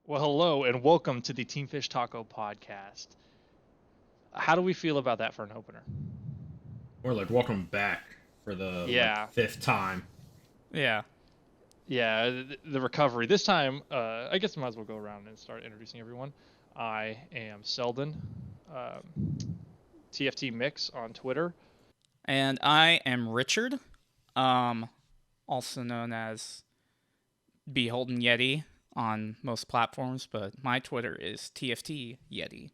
Well, hello and welcome to the Team Fish Taco podcast. How do we feel about that for an opener? Or like welcome back for the Yeah, fifth time. Yeah. yeah, the recovery. This time, I guess I might as well go around and start introducing everyone. I am Selden, TFT Mix on Twitter. And I am Richard, also known as Beholden Yeti on most platforms, but my Twitter is TFT Yeti.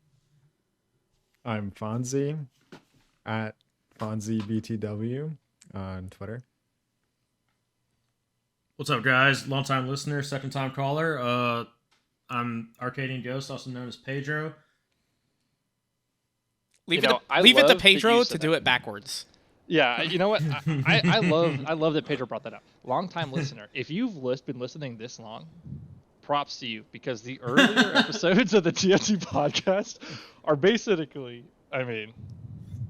I'm Fonzie at FonzieBTW on Twitter. What's up, guys? Long time listener, second time caller. I'm Arcadian Ghost, also known as Pedro. Leave You know, I it to love that Pedro you to said do that. it backwards. Yeah, you know what? I love that Pedro brought that up. Long-time listener. If you've been listening this long, props to you because the earlier episodes of the TFT podcast are basically,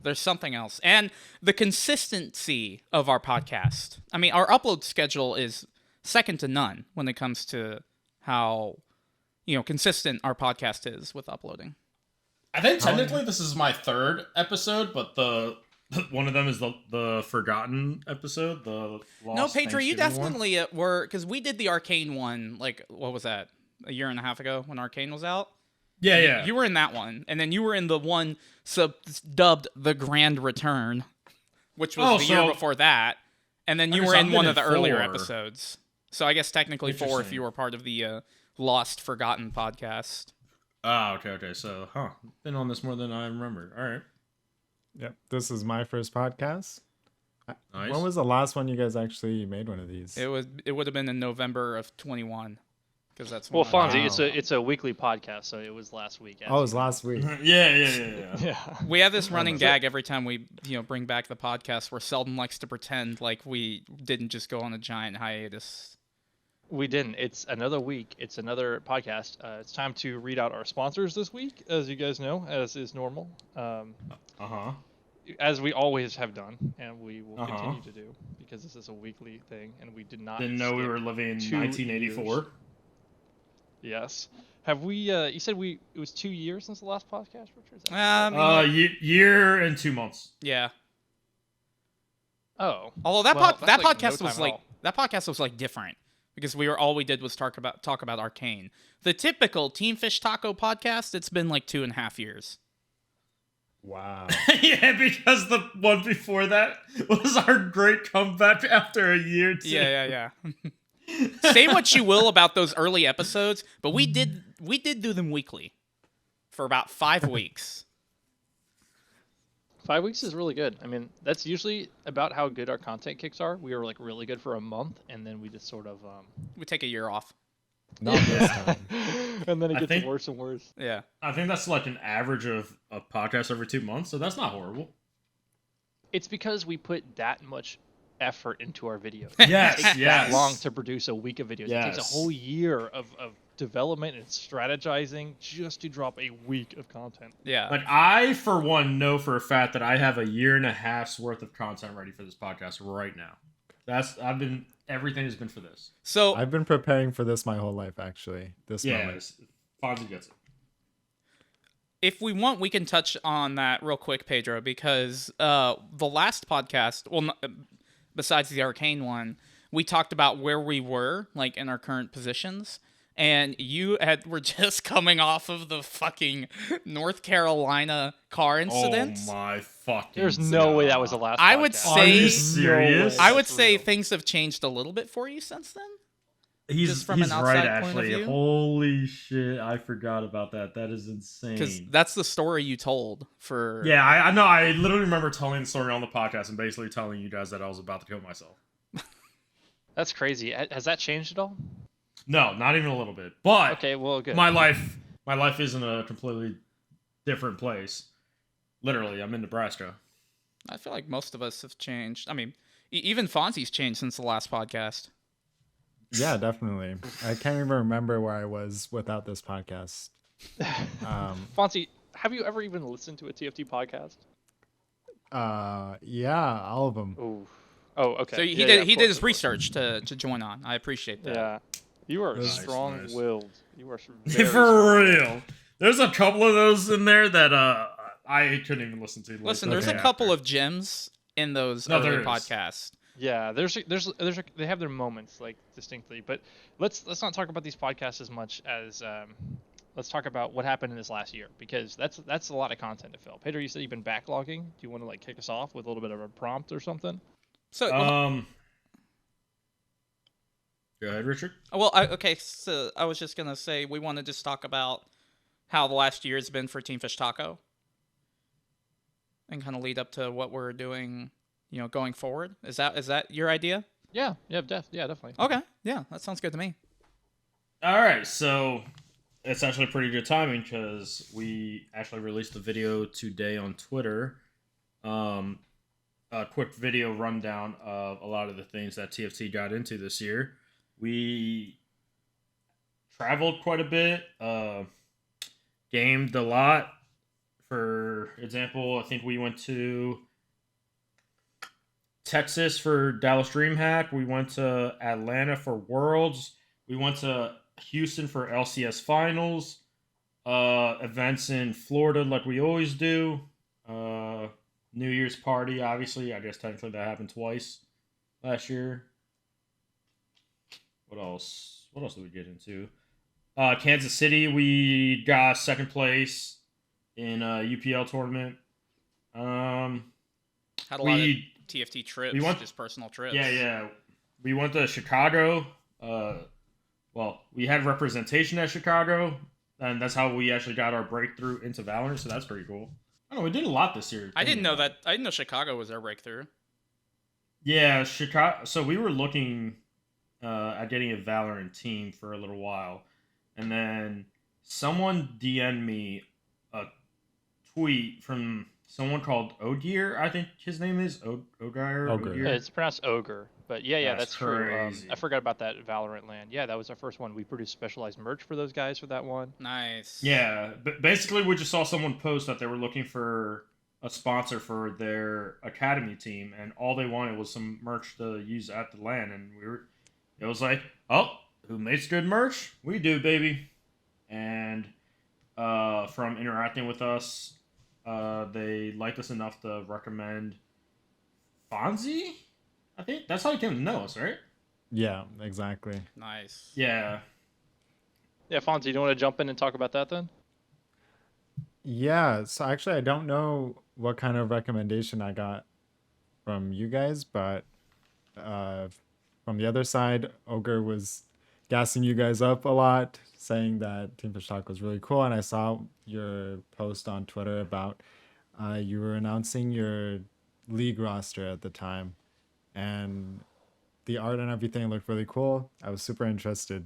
There's something else. And the consistency of our podcast. I mean, our upload schedule is second to none when it comes to how, consistent our podcast is with uploading. I think technically this is my third episode, but the one of them is the forgotten episode, the lost No, Pedro, you Thanksgiving one. definitely were, because we did the Arcane one, like, what was that, a year and a half ago when Arcane was out? Yeah. You were in that one, and then you were in the one dubbed The Grand Return, which was the year before that, and then you were in one of the earlier episodes. So I guess technically 4 if you were part of the Lost Forgotten podcast. Okay. So, been on this more than I remembered. All right. Yep, this is my first podcast. Nice. When was the last one you guys actually made one of these? It would have been in November of 21, because that's when well, Fonzie, Wow. it's a weekly podcast, so it was last week. Oh, it was last week. Yeah. Yeah. We have this running gag every time we bring back the podcast where Seldon likes to pretend like we didn't just go on a giant hiatus. We didn't. It's another week. It's another podcast. It's time to read out our sponsors this week, as you guys know, as is normal. As we always have done, and we will continue to do, because this is a weekly thing, and we did not. Didn't know we were living in 1984. Years. Yes. Have we? You said it was 2 years since the last podcast, Richard? Year and 2 months. Yeah. Oh. Although that's that like podcast no was time at like all. that podcast was like different because all we did was talk about Arcane. The typical Team Fish Taco podcast, it's been like 2.5 years. Wow. Yeah, because the one before that was our great comeback after a year. Too. Yeah. Say what you will about those early episodes, but we did do them weekly for about 5 weeks. 5 weeks is really good. I mean, that's usually about how good our content kicks are. We were like really good for a month, and then we just sort of We take a year off. Not this time. and then it I gets think- worse and worse. Yeah. I think that's like an average of a podcast every 2 months, so that's not horrible. It's because we put that much effort into our videos. Yes, It takes yes. that long to produce a week of videos. It takes a Yes. whole year of development and strategizing just to drop a week of content. Yeah. Like, I, for one, know for a fact that I have a year and a half's worth of content ready for this podcast right now. Everything has been for this. So I've been preparing for this my whole life, actually. This moment. Yes. Fonzie gets it. if we want, we can touch on that real quick, Pedro, because the last podcast, besides the Arcane one, we talked about where we were, like, in our current positions. And were just coming off of the fucking North Carolina car incident. Oh my fucking There's no way that was the last I would podcast. Are you say- serious? I would say things have changed a little bit for you since then. He's just from an right, outside point of actually. view? Holy shit, I forgot about that. That is insane. Because that's the story you told for... Yeah, I know. I literally remember telling the story on the podcast and basically telling you guys that I was about to kill myself. That's crazy. Has that changed at all? No, not even a little bit. But Okay, well, good. my life is in a completely different place. Literally, I'm in Nebraska. I feel like most of us have changed. I mean, even Fonzie's changed since the last podcast. Yeah, definitely. I can't even remember where I was without this podcast. Fonzie, have you ever even listened to a TFT podcast? Yeah, all of them. Ooh. Oh, okay. So Yeah, he of did course, his of course. research to join on. I appreciate that. Yeah. You are Nice, strong-willed. You are very For smart. real. There's a couple of those in there that I couldn't even listen to. Listen, the there's day a couple after. of gems in those No, early there is. podcasts. Yeah, they have their moments like distinctly, but let's not talk about these podcasts as much as let's talk about what happened in this last year because that's a lot of content to fill. Pedro, you said you've been backlogging. Do you want to like kick us off with a little bit of a prompt or something? So, Go ahead, Richard. okay. So I was just gonna say we want to just talk about how the last year has been for Team Fish Taco, and kind of lead up to what we're doing, going forward. Is that your idea? Yeah, definitely. Okay, yeah, that sounds good to me. All right, so it's actually pretty good timing because we actually released a video today on Twitter. A quick video rundown of a lot of the things that TFT got into this year. We traveled quite a bit, gamed a lot. For example, I think we went to Texas for Dallas DreamHack. We went to Atlanta for Worlds. We went to Houston for LCS Finals. Events in Florida like we always do. New Year's party, obviously. I guess technically that happened twice last year. What else? What else did we get into? Kansas City, we got second place in a UPL tournament. Had a lot of TFT trips, just personal trips. Yeah. We went to Chicago. Well, we had representation at Chicago, and that's how we actually got our breakthrough into Valorant, so that's pretty cool. I don't know, we did a lot this year. I didn't know that. I didn't know Chicago was our breakthrough. Yeah, Chicago. So we were looking at getting a Valorant team for a little while, and then someone DM'd me a tweet from someone called Ogier, I think his name is Ogier. Yeah, it's pronounced Ogre, but yeah, that's true. Crazy. I forgot about that Valorant land. Yeah, that was our first one. We produced specialized merch for those guys for that one. Nice. Yeah, but basically we just saw someone post that they were looking for a sponsor for their academy team, and all they wanted was some merch to use at the LAN, and it was like, oh, who makes good merch? We do, baby. And from interacting with us, they liked us enough to recommend Fonzie. I think that's how you came to know us, right? Yeah, exactly. Nice. Yeah. Yeah, Fonzie, do you want to jump in and talk about that then? Yeah, so actually I don't know what kind of recommendation I got from you guys, but from the other side, Ogre was gassing you guys up a lot, saying that Team Fish Talk was really cool, and I saw your post on Twitter about you were announcing your league roster at the time, and the art and everything looked really cool. I was super interested,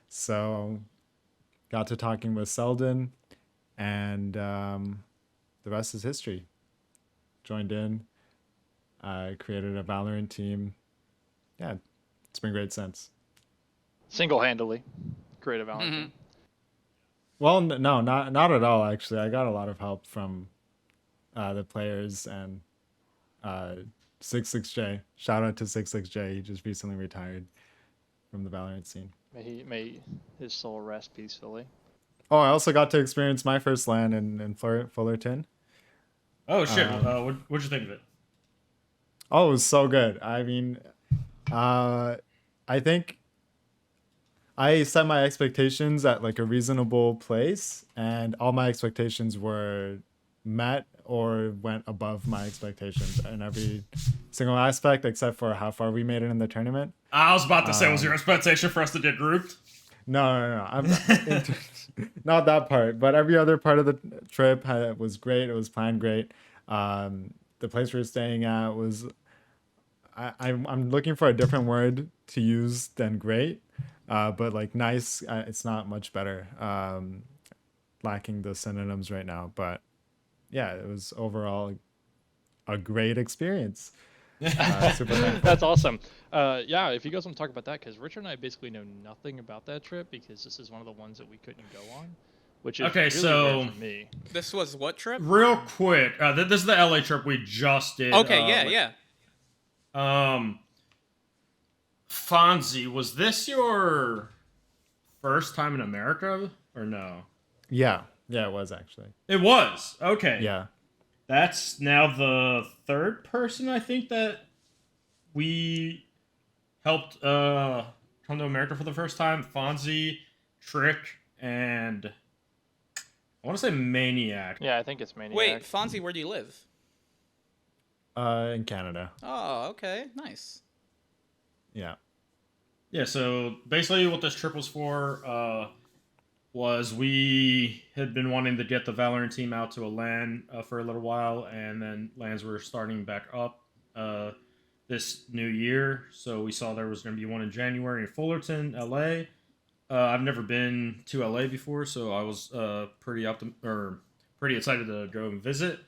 so got to talking with Selden, and the rest is history. Joined in, created a Valorant team. Yeah, it's been great since. Single-handedly, creative Valorant. Mm-hmm. Well, no, not at all. Actually, I got a lot of help from the players and 66J. Shout out to 66J. He just recently retired from the Valorant scene. May his soul rest peacefully. Oh, I also got to experience my first LAN in Fullerton. Oh shit! What'd you think of it? Oh, it was so good. I mean, I think I set my expectations at like a reasonable place, and all my expectations were met or went above my expectations in every single aspect, except for how far we made it in the tournament. I was about to say, was your expectation for us to get grouped? No. I'm not that part, but every other part of the trip was great. It was planned great. The place we were staying at was, I'm looking for a different word to use than great, but like nice, it's not much better. Lacking the synonyms right now, but yeah, it was overall a great experience. Super thankful. That's awesome. Yeah, if you guys want to talk about that, because Richard and I basically know nothing about that trip because this is one of the ones that we couldn't go on, which is Okay, really so- rare for me. This was what trip? Real quick, this is the LA trip we just did. Okay, yeah. Fonzie, was this your first time in America, or no? Yeah, it was actually. It was. Okay. Yeah. That's now the third person I think that we helped come to America for the first time. Fonzie, Trick, and I want to say Maniac. Yeah, I think it's Maniac. Wait, Fonzie, where do you live? In Canada. Oh, okay, nice. Yeah. Yeah, so basically what this trip was for was we had been wanting to get the Valorant team out to a LAN for a little while, and then LANs were starting back up this new year. So we saw there was going to be one in January in Fullerton, LA. I've never been to LA before, so I was pretty excited to go and visit.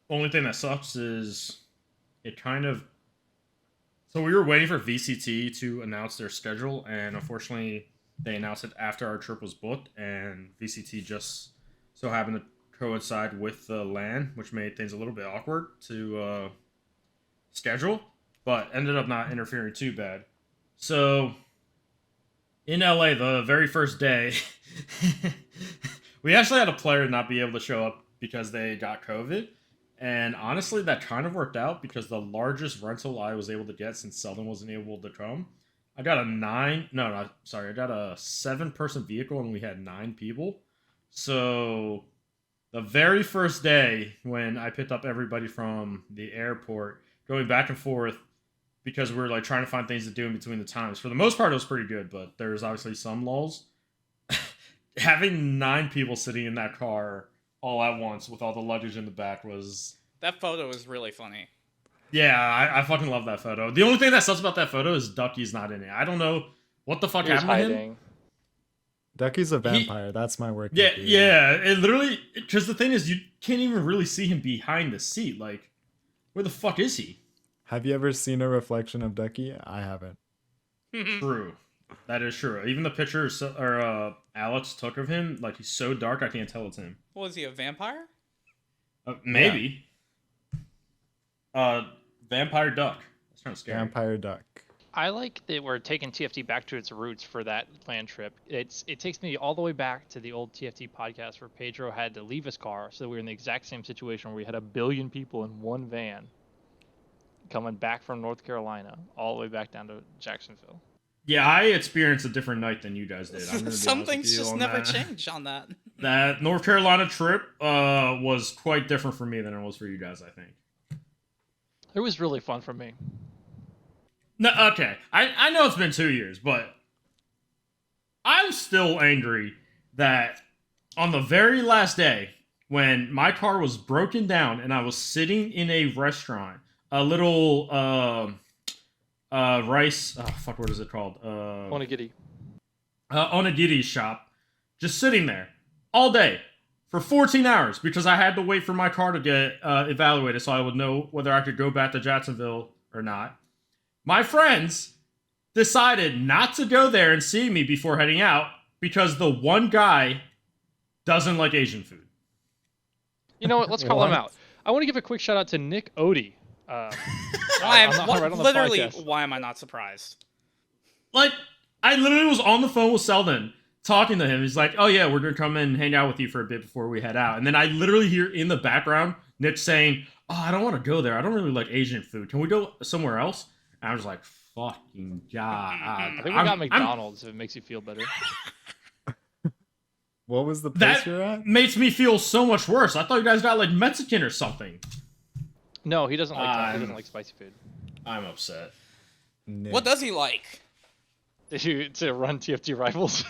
Only thing that sucks is it kind of. So we were waiting for VCT to announce their schedule, and unfortunately, they announced it after our trip was booked, and VCT just so happened to coincide with the LAN, which made things a little bit awkward to schedule, but ended up not interfering too bad. So in LA, the very first day, we actually had a player not be able to show up because they got COVID. And honestly, that kind of worked out because the largest rental I was able to get, since Selden wasn't able to come, I got a 7-person vehicle and we had 9 people. So the very first day when I picked up everybody from the airport, going back and forth because we were like trying to find things to do in between the times. For the most part, it was pretty good, but there's obviously some lulls. Having 9 people sitting in that car all at once with all the luggage in the back was... That photo is really funny. Yeah, I fucking love that photo. The only thing that sucks about that photo is Ducky's not in it. I don't know what the fuck happened to him. Ducky's a vampire. That's my work. Yeah. It literally... Because the thing is, you can't even really see him behind the seat. Like, where the fuck is he? Have you ever seen a reflection of Ducky? I haven't. True. That is true. Even the picture Alex took of him, like, he's so dark I can't tell it's him. Was he a vampire? Maybe. Vampire Duck. That's kind of scary. Vampire Duck. I like that we're taking TFT back to its roots for that land trip. It takes me all the way back to the old TFT podcast where Pedro had to leave his car, so we were in the exact same situation where we had 1 billion people in one van coming back from North Carolina all the way back down to Jacksonville. Yeah, I experienced a different night than you guys did. Some things just never change on that. That North Carolina trip was quite different for me than it was for you guys, I think. It was really fun for me. No, okay. I know it's been 2 years, but I'm still angry that on the very last day, when my car was broken down and I was sitting in a restaurant, a little rice, what is it called? Onigiri. Onigiri shop, just sitting there all day for 14 hours because I had to wait for my car to get evaluated so I would know whether I could go back to Jacksonville or not. My friends decided not to go there and see me before heading out because the one guy doesn't like Asian food. You know what? Let's call him out. I want to give a quick shout out to Nick Odie. Why am I not surprised? Like, I literally was on the phone with Selden talking to him. He's like, oh yeah, we're going to come in and hang out with you for a bit before we head out. And then I literally hear in the background Nick saying, oh, I don't want to go there. I don't really like Asian food. Can we go somewhere else? And I was like, fucking God. I think we got McDonald's if it makes you feel better. What was the place that you're at? Makes me feel so much worse. I thought you guys got like Mexican or something. No, he doesn't like spicy food. I'm upset. Nick. What does he like? To run TFT rivals.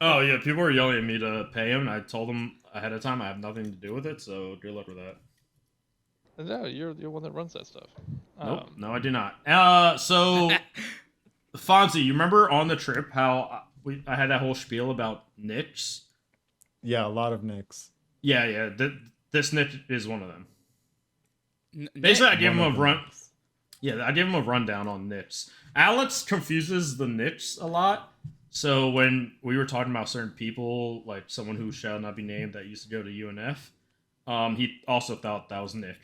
Oh yeah, people were yelling at me to pay him, and I told them ahead of time I have nothing to do with it, so good luck with that. No, you're the one that runs that stuff. Nope, no, I do not. So, Fonzie, you remember on the trip how I had that whole spiel about nicks? Yeah, a lot of nicks. Yeah. This nick is one of them. Basically, I gave him a run. Yeah, I gave him a rundown on nicks. Alex confuses the nicks a lot. So when we were talking about certain people, like someone who shall not be named that used to go to UNF, he also thought that was Nick.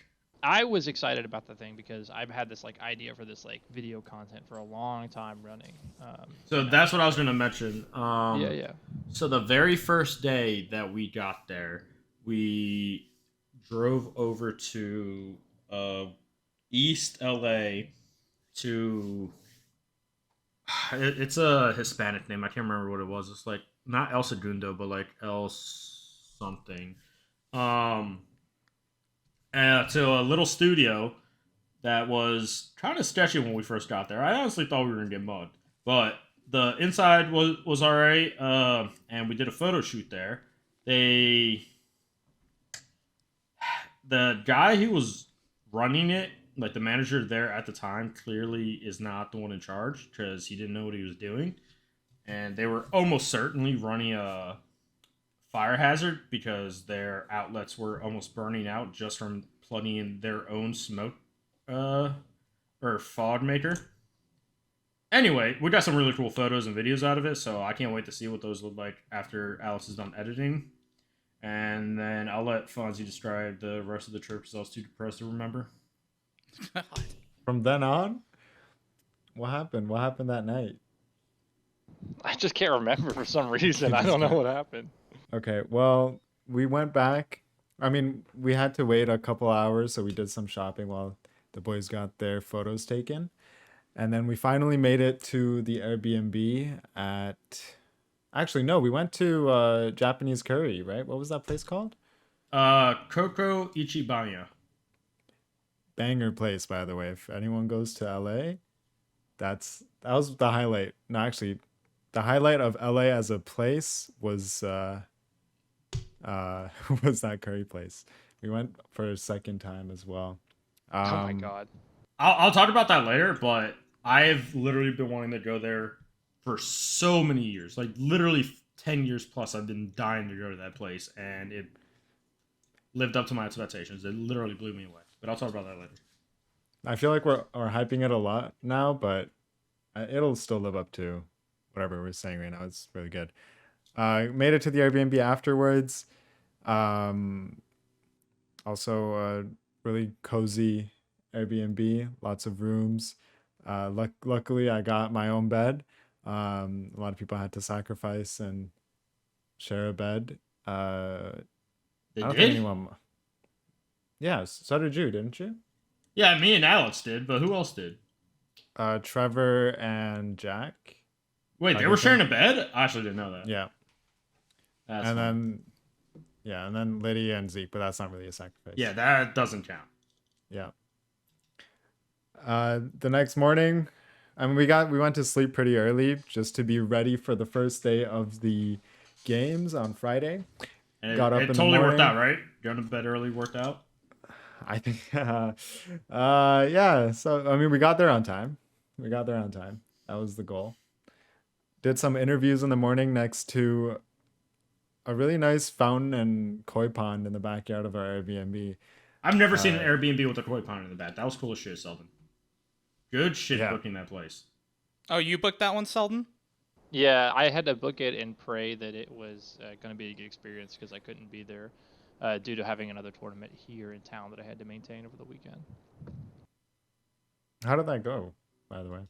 I was excited about the thing because I've had this like idea for this like video content for a long time running. So that's what I was gonna mention. Yeah, yeah. So the very first day that we got there, we drove over to East LA to. It's a Hispanic name. I can't remember what it was. It's like not El Segundo, but like El something. Um, to a little studio that was kind of sketchy when we first got there. I honestly thought we were gonna get mugged, but the inside was all right. And we did a photo shoot there. They the guy who was running it, like the manager there at the time, clearly is not the one in charge because he didn't know what he was doing, and they were almost certainly running a fire hazard because their outlets were almost burning out just from plugging in their own smoke or fog maker. Anyway, we got some really cool photos and videos out of it, so I can't wait to see what those look like after Alex is done editing. And then I'll let Fonzie describe the rest of the trip because I was too depressed to remember. From then on, what happened? What happened that night? I just can't remember for some reason. I don't know what happened. Okay, well, we went back. I mean, we had to wait a couple hours, so we did some shopping while the boys got their photos taken. And then we finally made it to the Airbnb at. Actually, no, we went to Japanese curry, right? What was that place called? Koko Ichibanya. Banger place, by the way. If anyone goes to LA, that was the highlight. No, actually, the highlight of LA as a place was was that curry place. We went for a second time as well. Oh my god. I'll talk about that later, but I've literally been wanting to go there for so many years. Like literally 10 years plus I've been dying to go to that place, and it lived up to my expectations. It literally blew me away. But I'll talk about that later. I feel like we're hyping it a lot now, but it'll still live up to whatever we're saying right now. It's really good. Made it to the Airbnb afterwards. Also a really cozy Airbnb, lots of rooms. Luckily, I got my own bed. A lot of people had to sacrifice and share a bed. I They don't did? think anyone. Yeah, so did you, didn't you? Yeah, me and Alex did, but who else did? Trevor and Jack. Wait, they were sharing a bed? I actually didn't know that. Yeah, That's and fun. and then Lydia and Zeke, but that's not really a sacrifice. Yeah, that doesn't count. Yeah. The next morning, I mean, we went to sleep pretty early just to be ready for the first day of the games on Friday. And Got up it in the totally worked morning. out, right? Going to bed early worked out. I think, yeah. So, I mean, we got there on time. That was the goal. Did some interviews in the morning next to a really nice fountain and koi pond in the backyard of our Airbnb. I've never seen an Airbnb with a koi pond in the back. That was cool as shit, Selvin. Good shit Yeah. booking that place. Oh, you booked that one, Selden? Yeah, I had to book it and pray that it was going to be a good experience because I couldn't be there due to having another tournament here in town that I had to maintain over the weekend. How did that go, by the way?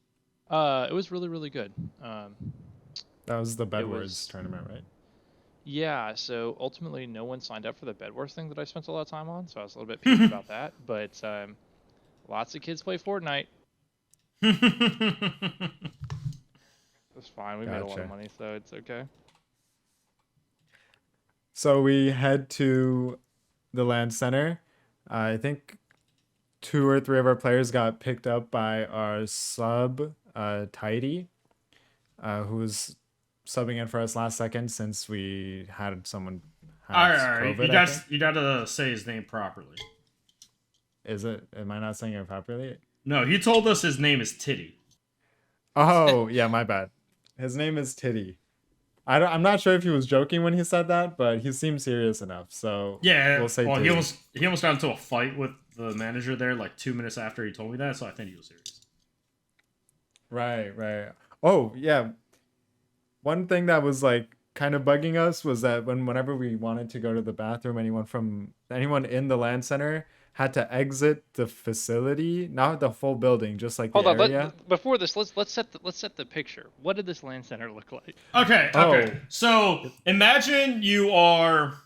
It was really, really good. That was the It Bedwars was- tournament, right? Yeah, so ultimately no one signed up for the Bed Wars thing that I spent a lot of time on, so I was a little bit peeved about that. But lots of kids play Fortnite. It was fine. We made a lot Gotcha. of money, so it's okay. So we head to the land center. I think 2 or 3 of our players got picked up by our sub, Tidy, who was subbing in for us last second since we had someone have All right. COVID. You gotta say his name properly. Is it? Am I not saying it properly? No, he told us his name is Titty. Oh, yeah, my bad. His name is Titty. I'm not sure if he was joking when he said that, but he seemed serious enough. So Yeah, we'll say well, Titty. he almost got into a fight with the manager there like 2 minutes after he told me that, so I think he was serious. Right. Oh, yeah. One thing that was like kind of bugging us was that whenever we wanted to go to the bathroom, anyone in the land center had to exit the facility, not the full building, just like the Hold on. area. Before this, let's set the picture. What did this LAN center look like? Okay. Oh. So imagine you are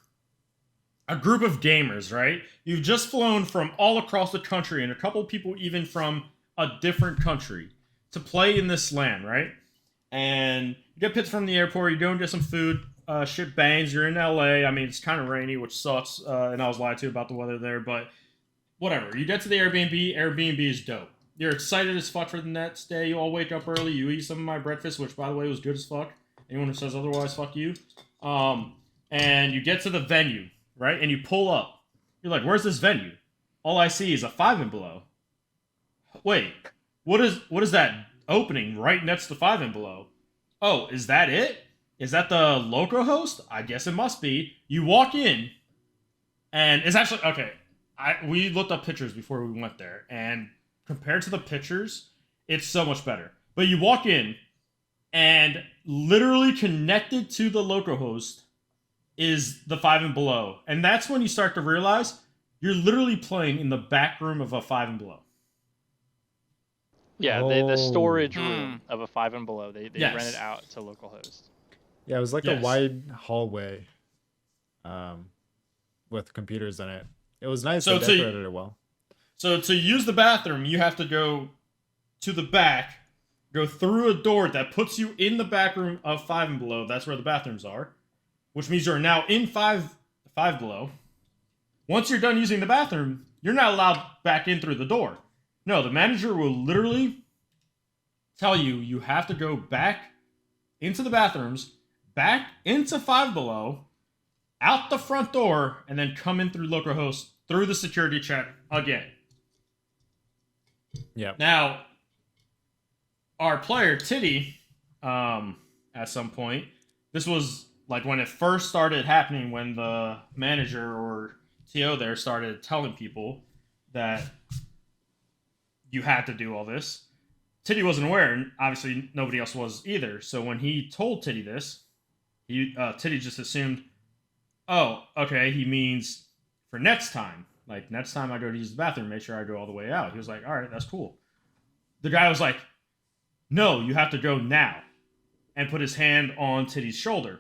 a group of gamers, right? You've just flown from all across the country, and a couple people even from a different country to play in this LAN, right? And you get picked from the airport, you go and get some food, shit bangs, you're in LA. I mean, it's kind of rainy, which sucks, and I was lied to about the weather there, but whatever. You get to the Airbnb is dope. You're excited as fuck for the next day. You all wake up early, you eat some of my breakfast, which, by the way, was good as fuck. Anyone who says otherwise, fuck you. And you get to the venue, right? And you pull up. You're like, where's this venue? All I see is a 5 and below. Wait, what is that opening right next to 5 and below? Oh, is that it? Is that the local host? I guess it must be. You walk in, and it's actually okay. We looked up pictures before we went there, and compared to the pictures, it's so much better. But you walk in, and literally connected to the local host is the 5 and below, and that's when you start to realize you're literally playing in the back room of a 5 and below. Yeah, the storage room of a 5 and below. They Yes. rent it out to local hosts. Yeah, it was like Yes. a wide hallway, with computers in it. It was nice. So They to- decorated it well. So to use the bathroom, you have to go to the back, go through a door that puts you in the back room of 5 and below. That's where the bathrooms are, which means you're now in 5 below. Once you're done using the bathroom, you're not allowed back in through the door. No, the manager will literally tell you you have to go back into the bathrooms, back into 5 below, out the front door, and then come in through localhost through the security check again. Yeah. Now, our player Titty, at some point, this was like when it first started happening, when the manager or TO there started telling people that you had to do all this. Titty wasn't aware, and obviously nobody else was either. So when he told Titty this, Titty just assumed, oh, okay, he means for next time. Like, next time I go to use the bathroom, make sure I go all the way out. He was like, all right, that's cool. The guy was like, no, you have to go now. And put his hand on Titty's shoulder.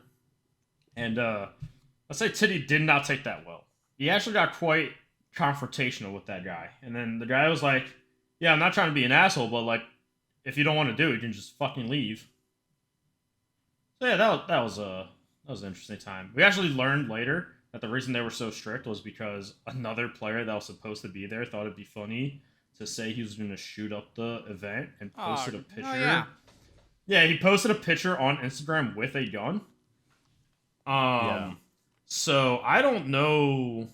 And let's say Titty did not take that well. He actually got quite confrontational with that guy. And then the guy was like, yeah, I'm not trying to be an asshole, but like, if you don't want to do it, you can just fucking leave. So yeah, that was an interesting time. We actually learned later that the reason they were so strict was because another player that was supposed to be there thought it'd be funny to say he was going to shoot up the event and posted a picture. Oh, yeah. Yeah, he posted a picture on Instagram with a gun. Yeah. So I don't know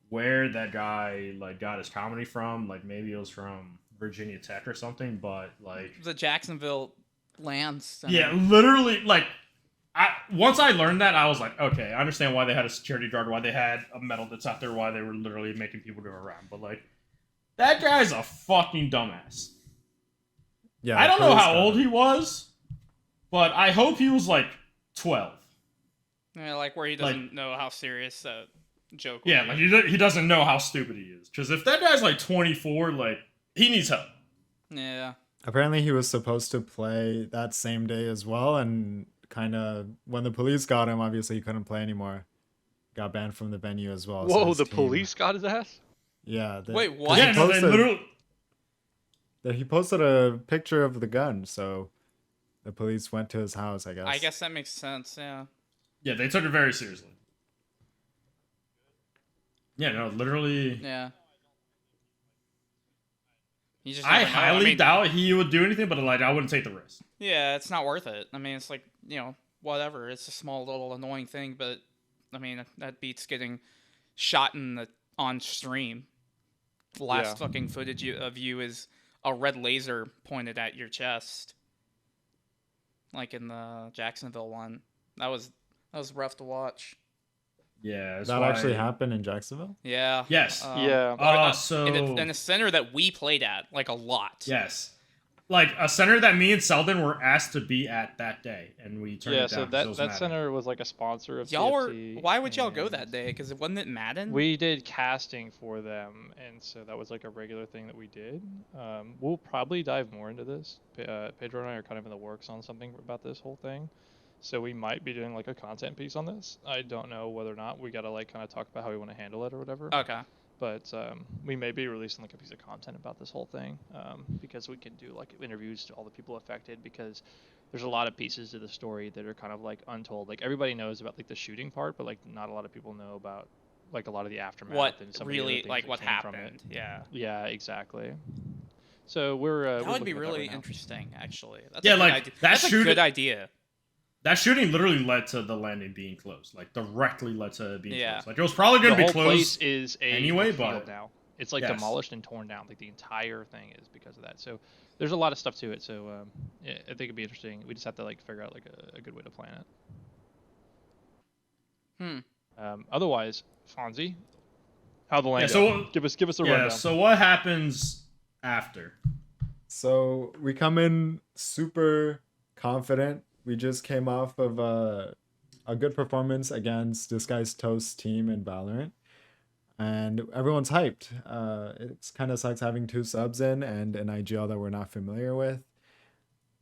where that guy like got his comedy from. Like maybe it was from Virginia Tech or something, but like The Jacksonville lands. yeah, literally like once I learned that, I was like, okay, I understand why they had a security guard, why they had a metal detector, why they were literally making people go around. But like that guy's a fucking dumbass. Yeah. I don't know how police old he was, but I hope he was like 12. Yeah, like where he doesn't know how serious that joke was. Yeah, like he doesn't know how stupid he is. Because if that guy's like 24, like he needs help. Yeah. Apparently, he was supposed to play that same day as well, and kind of when the police got him, obviously he couldn't play anymore. Got banned from the venue as well. so Whoa, his the team- police got his ass? Yeah. Wait, what? Yeah, no, they posted- literally. He posted a picture of the gun, so the police went to his house. I guess that makes sense. Yeah. Yeah, they took it very seriously. Yeah, no, literally. Yeah. You just I never know. highly mean, doubt he would do anything, but like I wouldn't take the risk. Yeah, it's not worth it. I mean, it's like, whatever. It's a small little annoying thing, but I mean, that beats getting shot on stream. The last fucking footage of you is a red laser pointed at your chest, like in the Jacksonville one. That was rough to watch. Yeah, that's that why... actually happened in Jacksonville. Yeah. Yes. Yeah. So in a center that we played at, like a lot. yes, like a center that me and Selden were asked to be at that day, and we turned Yeah, it so down because it that was that Madden. center was like a sponsor of Y'all were. TFT. Why would y'all go and that day? Because it wasn't it Madden. We did casting for them, and so that was like a regular thing that we did. We'll probably dive more into this. Pedro and I are kind of in the works on something about this whole thing, so we might be doing like a content piece on this. I don't know whether or not we gotta like kind of talk about how we want to handle it or whatever. Okay. But we may be releasing like a piece of content about this whole thing, because we can do like interviews to all the people affected, because there's a lot of pieces to the story that are kind of like untold. Like everybody knows about like the shooting part, but like not a lot of people know about like a lot of the aftermath What and some of the other really things like that what came from it. happened? Yeah. Yeah, exactly. So we're That we're would be looking at really right now. interesting, actually. That's Yeah, a good like, idea. that That's a shooting- good idea. That shooting literally led to the landing being closed, like directly led to it being Yeah. closed. Like it was probably The going to whole be closed. place is a anyway, field but- now. It's like Yes. demolished and torn down. Like the entire thing is because of that. So there's a lot of stuff to it. So yeah, I think it'd be interesting. We just have to like figure out like a good way to plan it. Otherwise, Fonzie, how the land Yeah, so- go? Give us a Yeah. rundown. So what happens after? So we come in super confident. We just came off of a good performance against this guy's Toast team in Valorant, and everyone's hyped. It's kind of sucks having two subs in and an IGL that we're not familiar with,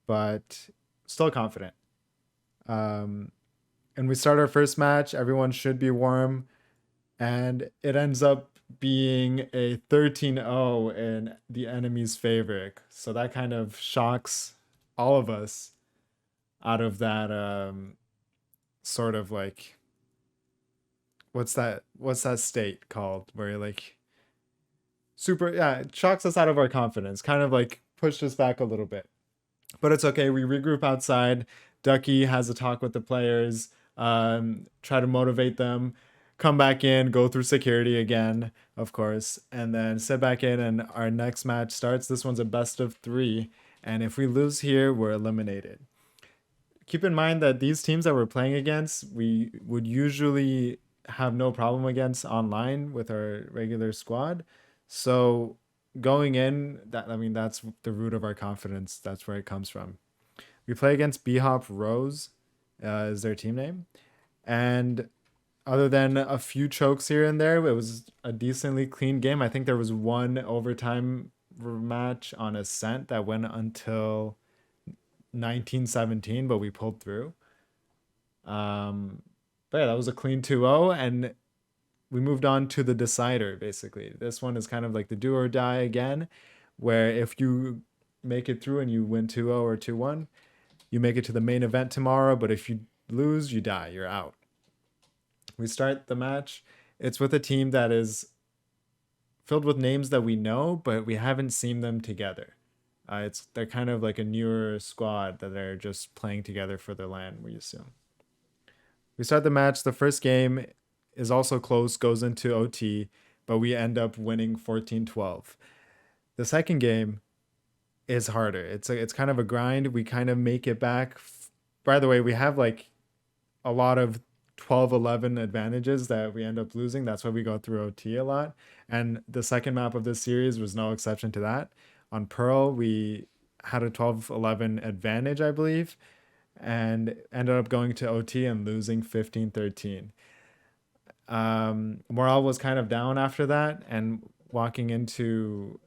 but still confident. And we start our first match. Everyone should be warm, and it ends up being a 13-0 in the enemy's favor. So that kind of shocks all of us out of that sort of like what's that state called where you're like super, yeah, it shocks us out of our confidence, kind of like pushed us back a little bit. But it's okay. We regroup outside. Ducky has a talk with the players, try to motivate them, come back in, go through security again, of course, and then sit back in, and our next match starts. This one's a best of 3, and if we lose here, we're eliminated. Keep in mind that these teams that we're playing against, we would usually have no problem against online with our regular squad. So going in, that's the root of our confidence. That's where it comes from. We play against B-Hop Rose, is their team name. And other than a few chokes here and there, it was a decently clean game. I think there was one overtime match on Ascent that went until 1917, but we pulled through. But yeah, that was a clean 2-0, and we moved on to the decider, basically. This one is kind of like the do or die again, where if you make it through and you win 2-0 or 2-1, you make it to the main event tomorrow, but if you lose, you die, you're out. We start the match. It's with a team that is filled with names that we know, but we haven't seen them together. They're kind of like a newer squad that are just playing together for their LAN, we assume. We start the match. The first game is also close, goes into OT, but we end up winning 14-12. The second game is harder. It's kind of a grind. We kind of make it back. By the way, we have like a lot of 12-11 advantages that we end up losing. That's why we go through OT a lot. And the second map of this series was no exception to that. On Pearl, we had a 12-11 advantage, I believe, and ended up going to OT and losing 15-13. Morale was kind of down after that, and walking into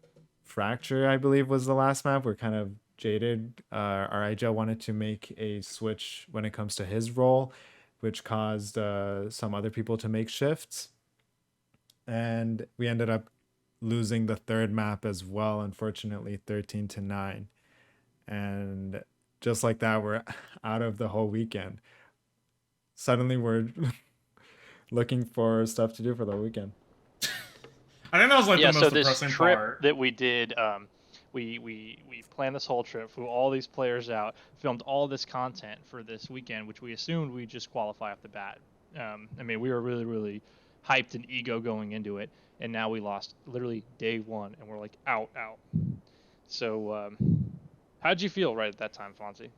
Fracture, I believe, was the last map. We're kind of jaded. Our IGL wanted to make a switch when it comes to his role, which caused some other people to make shifts. And we ended up losing the third map as well, unfortunately, 13-9. And just like that, we're out of the whole weekend. Suddenly we're looking for stuff to do for the weekend. I think that was like Yeah, the so most this depressing trip part. that we did, we planned this whole trip, flew all these players out, filmed all this content for this weekend, which we assumed we'd just qualify off the bat. I mean, we were really, really hyped and ego going into it, and now we lost literally day one, and we're like out. So, how'd you feel right at that time, Fonzie?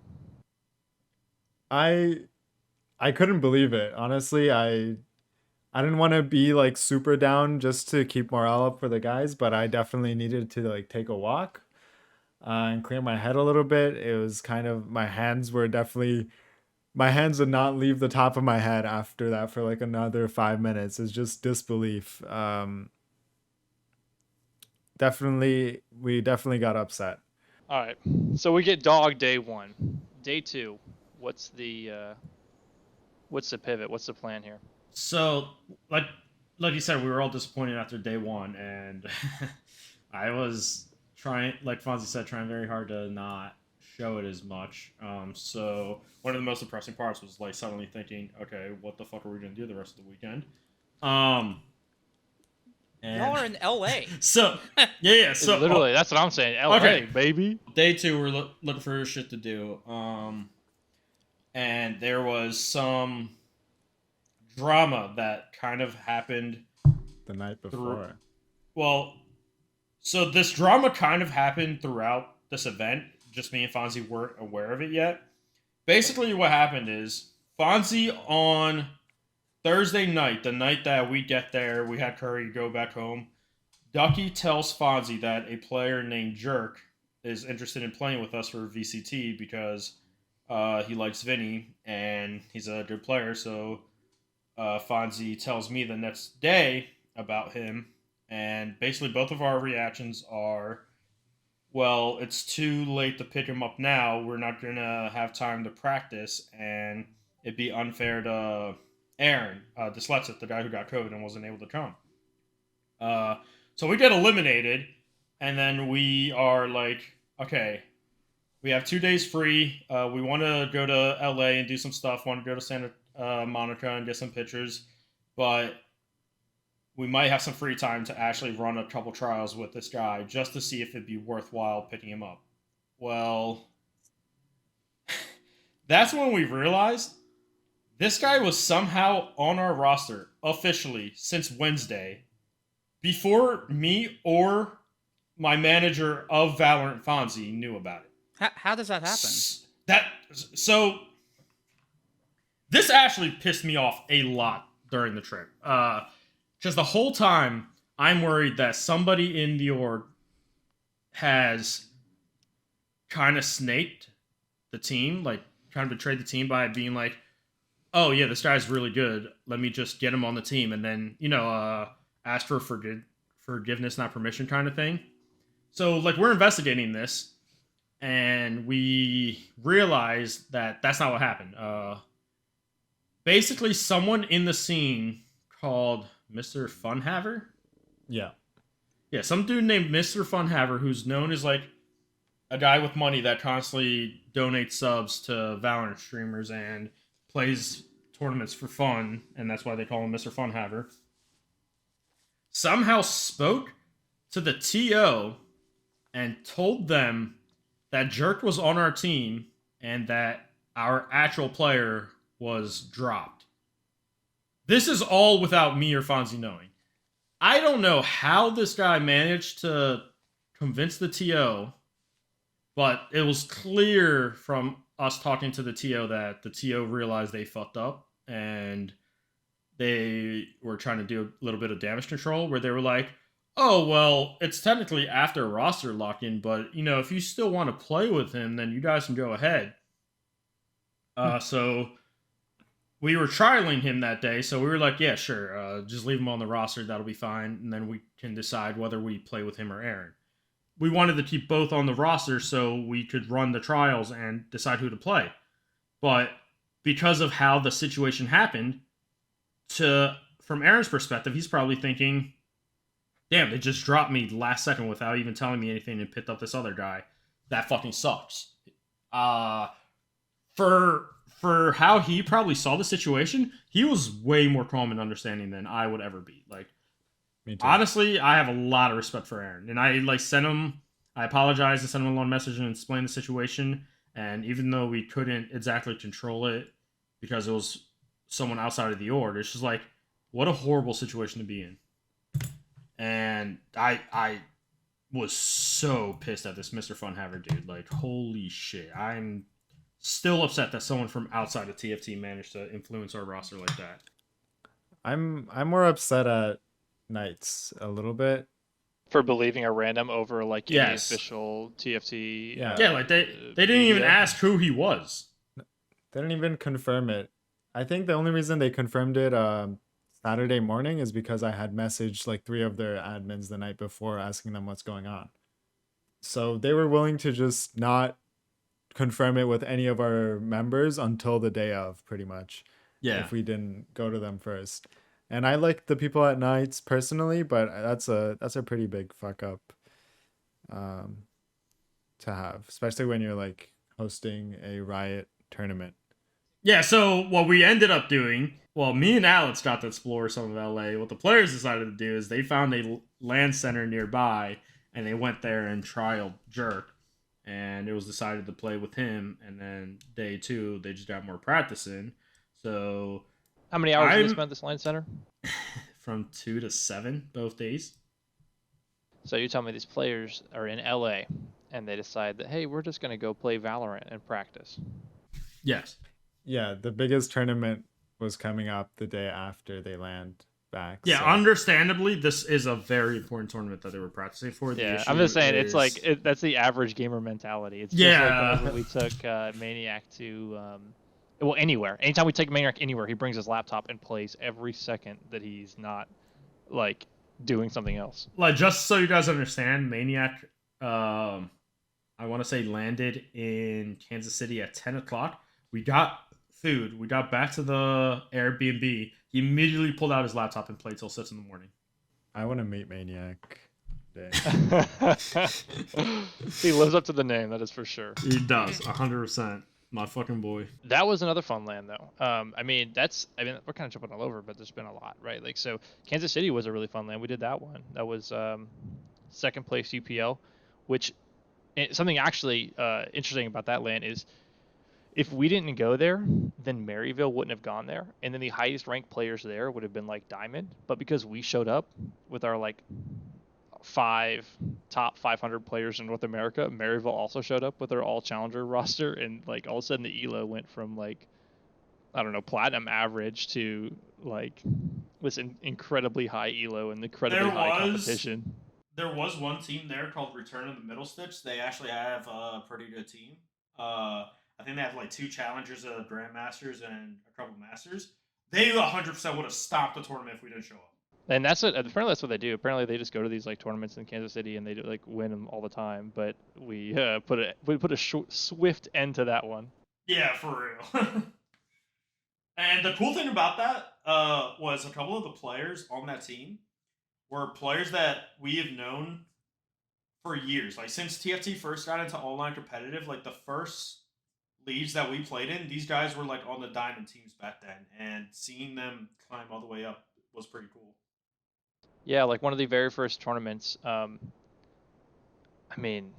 I couldn't believe it. Honestly, I didn't want to be like super down just to keep morale up for the guys, but I definitely needed to like take a walk. and clear my head a little bit. It was kind of my hands would not leave the top of my head after that for like another 5 minutes. It's just disbelief. We definitely got upset. All right. So we get dog day 1. Day 2. What's the pivot? What's the plan here? So, like you said, we were all disappointed after day 1, and I was trying, like Fonzie said, trying very hard to not show it as much. So one of the most depressing parts was like suddenly thinking, okay, what the fuck are we gonna do the rest of the weekend? And Y'all are in LA. so yeah. So literally, that's what I'm saying. LA, okay. baby. Day 2, we're looking for shit to do. And there was some drama that kind of happened The night before. Well, so this drama kind of happened throughout this event. Just me and Fonzie weren't aware of it yet. Basically, what happened is Fonzie on Thursday night, the night that we get there, we had Curry go back home. Ducky tells Fonzie that a player named Jerk is interested in playing with us for VCT because he likes Vinny and he's a good player. So Fonzie tells me the next day about him, and basically both of our reactions are, well, it's too late to pick him up now. We're not going to have time to practice, and it'd be unfair to Aaron, dyslexic, the guy who got COVID and wasn't able to come. So we get eliminated, and then we are like, okay, we have 2 days free. We want to go to LA and do some stuff, want to go to Santa Monica and get some pictures, but we might have some free time to actually run a couple trials with this guy just to see if it'd be worthwhile picking him up. Well, that's when we realized this guy was somehow on our roster officially since Wednesday before me or my manager of Valorant, Fonzie, knew about it. How does that happen? So this actually pissed me off a lot during the trip. Because the whole time, I'm worried that somebody in the org has kind of snaked the team, like kind of betrayed the team by being like, oh yeah, this guy's really good. Let me just get him on the team and then, ask for forgiveness, not permission kind of thing. So like we're investigating this and we realized that that's not what happened. Basically someone in the scene called Mr. Funhaver? Yeah. Yeah, some dude named Mr. Funhaver who's known as like a guy with money that constantly donates subs to Valorant streamers and plays tournaments for fun, and that's why they call him Mr. Funhaver. Somehow spoke to the TO and told them that Jerk was on our team and that our actual player was dropped. This is all without me or Fonzie knowing. I don't know how this guy managed to convince the TO, but it was clear from us talking to the TO that the TO realized they fucked up and they were trying to do a little bit of damage control where they were like, oh, well, it's technically after roster lock-in, but, if you still want to play with him, then you guys can go ahead. So we were trialing him that day, so we were like, yeah, sure, just leave him on the roster, that'll be fine, and then we can decide whether we play with him or Aaron. We wanted to keep both on the roster so we could run the trials and decide who to play. But because of how the situation happened, from Aaron's perspective, he's probably thinking, damn, they just dropped me last second without even telling me anything and picked up this other guy. That fucking sucks. For how he probably saw the situation, he was way more calm and understanding than I would ever be. Like, Me too. honestly, I have a lot of respect for Aaron. And I sent him, I apologized and sent him a long message and explained the situation. And even though we couldn't exactly control it because it was someone outside of the org, it's just like, what a horrible situation to be in. And I was so pissed at this Mr. Funhaver dude. Like, holy shit. I'm still upset that someone from outside of TFT managed to influence our roster like that. I'm more upset at Knights a little bit. For believing a random over like any Yes. official TFT. Yeah. Yeah, like they didn't even media. ask who he was. They didn't even confirm it. I think the only reason they confirmed it Saturday morning is because I had messaged like 3 of their admins the night before asking them what's going on. So they were willing to just not confirm it with any of our members until the day of, pretty much. Yeah. If we didn't go to them first. And I like the people at nights personally, but that's a pretty big fuck up to have, especially when you're like hosting a Riot tournament. Yeah, so what we ended up doing, well, me and Alex got to explore some of LA. What the players decided to do is they found a LAN center nearby, and they went there and trialed Jerk. And it was decided to play with him, and then day 2, they just got more practice in. So How many hours did you spend at this LAN center? from 2 to 7 both days. So you tell me these players are in LA, and they decide that, hey, we're just going to go play Valorant and practice. Yes. Yeah, the biggest tournament was coming up the day after they land back. Yeah, so. Understandably, this is a very important tournament that they were practicing for. Yeah, I'm just saying, it's like that's the average gamer mentality. It's just like whenever we took Maniac to, well, anywhere. Anytime we take Maniac anywhere, he brings his laptop and plays every second that he's not, like, doing something else. Like, just so you guys understand, Maniac, I want to say landed in Kansas City at 10 o'clock. We got food. We got back to the Airbnb. He immediately pulled out his laptop and played till 6 in the morning. I want to meet Maniac today. He lives up to the name, that is for sure. He does, 100%. My fucking boy. That was another fun LAN though. I mean, we're kind of jumping all over, but there's been a lot, right? Like, so Kansas City was a really fun LAN. We did that one. That was second place UPL, which something actually interesting about that LAN is if we didn't go there, then Maryville wouldn't have gone there, and then the highest ranked players there would have been like Diamond. But because we showed up with our like 5 top 500 players in North America, Maryville also showed up with their all challenger roster, and like all of a sudden the elo went from like, I don't know, platinum average to like this incredibly high elo and incredibly high competition. There was one team there called Return of the Middle Stitch. They actually have a pretty good team. I think they have like 2 challengers, Grandmasters, and a couple Masters. They 100% would have stopped the tournament if we didn't show up. And apparently that's what they do. Apparently they just go to these like tournaments in Kansas City and they do, like win them all the time. But we put a swift end to that one. Yeah, for real. And the cool thing about that was a couple of the players on that team were players that we have known for years. Like since TFT first got into online competitive, like the first leagues that we played in, these guys were like on the Diamond teams back then, and seeing them climb all the way up was pretty cool. Yeah, like one of the very first tournaments. I mean,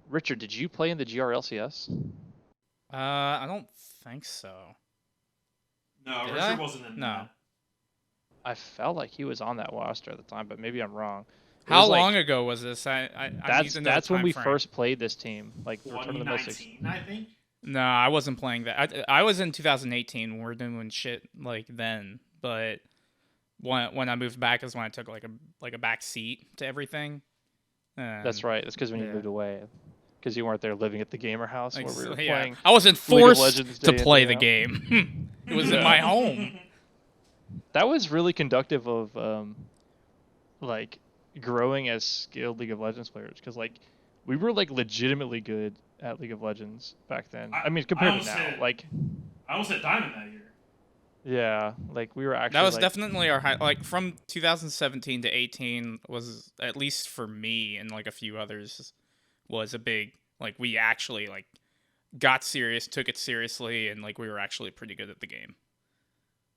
Richard, did you play in the GRLCS? I don't think so. No, Did Richard I? wasn't in No. that. I felt like he was on that roster at the time, but maybe I'm wrong. How long ago was this? I need to know that's the when we time frame. first played this team. Like Return of the Middle Stitch. 2019, I think. No, I wasn't playing that. I was in 2018. We're doing shit like then, but when I moved back is when I took like a back seat to everything. That's right. That's because when you moved away, because you weren't there living at the gamer house where we were playing. I wasn't League of forced Legends to day play in, the day out. game. It was in my home. That was really conductive of like growing as skilled League of Legends players, because like we were like legitimately good at League of Legends back then. I mean, compared to now, like I almost hit Diamond that year. yeah, like we were actually. That was like, definitely our high. Like from 2017 to 18 was, at least for me and like a few others, was a big, like we actually like got serious, took it seriously, and like we were actually pretty good at the game.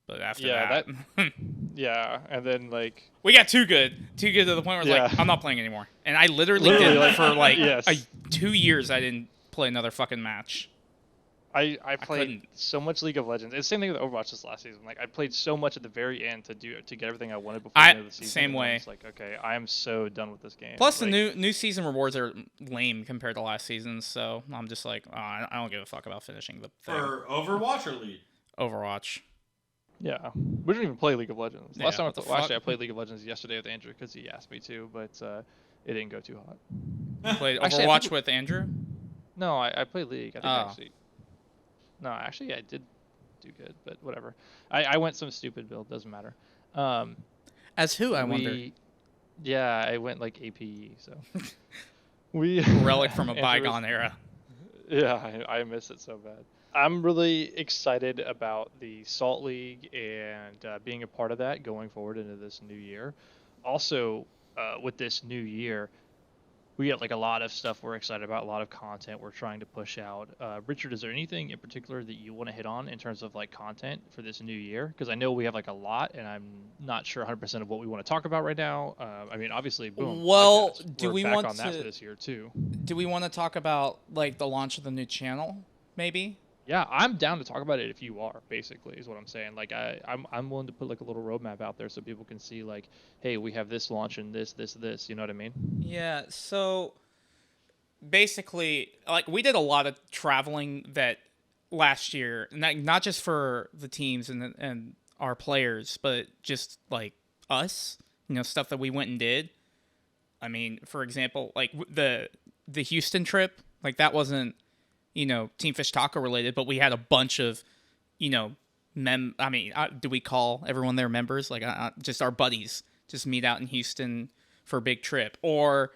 But after that yeah, and then like we got too good to the point where it's like I'm not playing anymore. And I literally Literally, did like, for like yes. 2 years. I didn't play another fucking match. I played couldn't. so much League of Legends. It's the same thing with Overwatch this last season. Like I played so much at the very end to get everything I wanted before the end of the season. Same and way. I was like, okay, I am so done with this game. Plus, like, the new season rewards are lame compared to last season, so I'm just like, I don't give a fuck about finishing the thing. For Overwatch or League? Overwatch. Yeah, we don't even play League of Legends. Yeah, Last time what the well, actually, I fuck? played League of Legends yesterday with Andrew because he asked me to, but it didn't go too hot. Played Actually, I think Overwatch with Andrew. no, I played League. I think Oh, actually no, actually I did do good, but whatever. I went some stupid build. Doesn't matter. Um, as who? I wonder. we yeah, I went like APE. So we Relic from a Andrew was bygone era. yeah, I miss it so bad. I'm really excited about the Salt League and being a part of that going forward into this new year. Also, with this new year, we get like a lot of stuff we're excited about, a lot of content we're trying to push out. Richard, is there anything in particular that you want to hit on in terms of like content for this new year? Because I know we have like a lot, and I'm not sure 100% of what we want to talk about right now. I mean, obviously, boom, Well, podcast. do We're we back want on that for to this year too. talk about like the launch of the new channel? Maybe. Yeah, I'm down to talk about it if you are, basically, is what I'm saying. Like I'm willing to put like a little roadmap out there so people can see like, hey, we have this launch and this, you know what I mean? Yeah. So basically, like we did a lot of traveling that last year, and not just for the teams and our players, but just like us, stuff that we went and did. I mean, for example, like the Houston trip, like that wasn't Team Fish Taco related, but we had a bunch of you know do we call everyone there members? Like just our buddies, just meet out in Houston for a big trip, or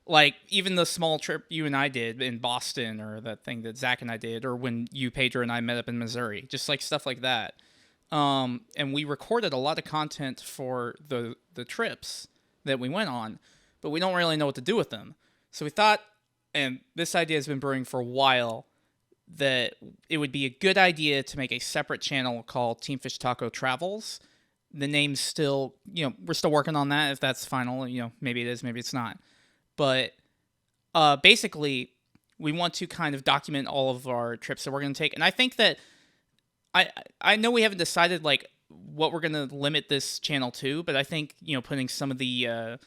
like even the small trip you and I did in Boston, or that thing that Zach and I did, or when you, Pedro, and I met up in Missouri, just like stuff like that. And we recorded a lot of content for the trips that we went on, but we don't really know what to do with them. So we thought, and this idea has been brewing for a while, that it would be a good idea to make a separate channel called Team Fish Taco Travels. The name's still, we're still working on that. If that's final, maybe it is, maybe it's not. But basically, we want to kind of document all of our trips that we're going to take. And I think that I know we haven't decided like what we're going to limit this channel to, but I think putting some of the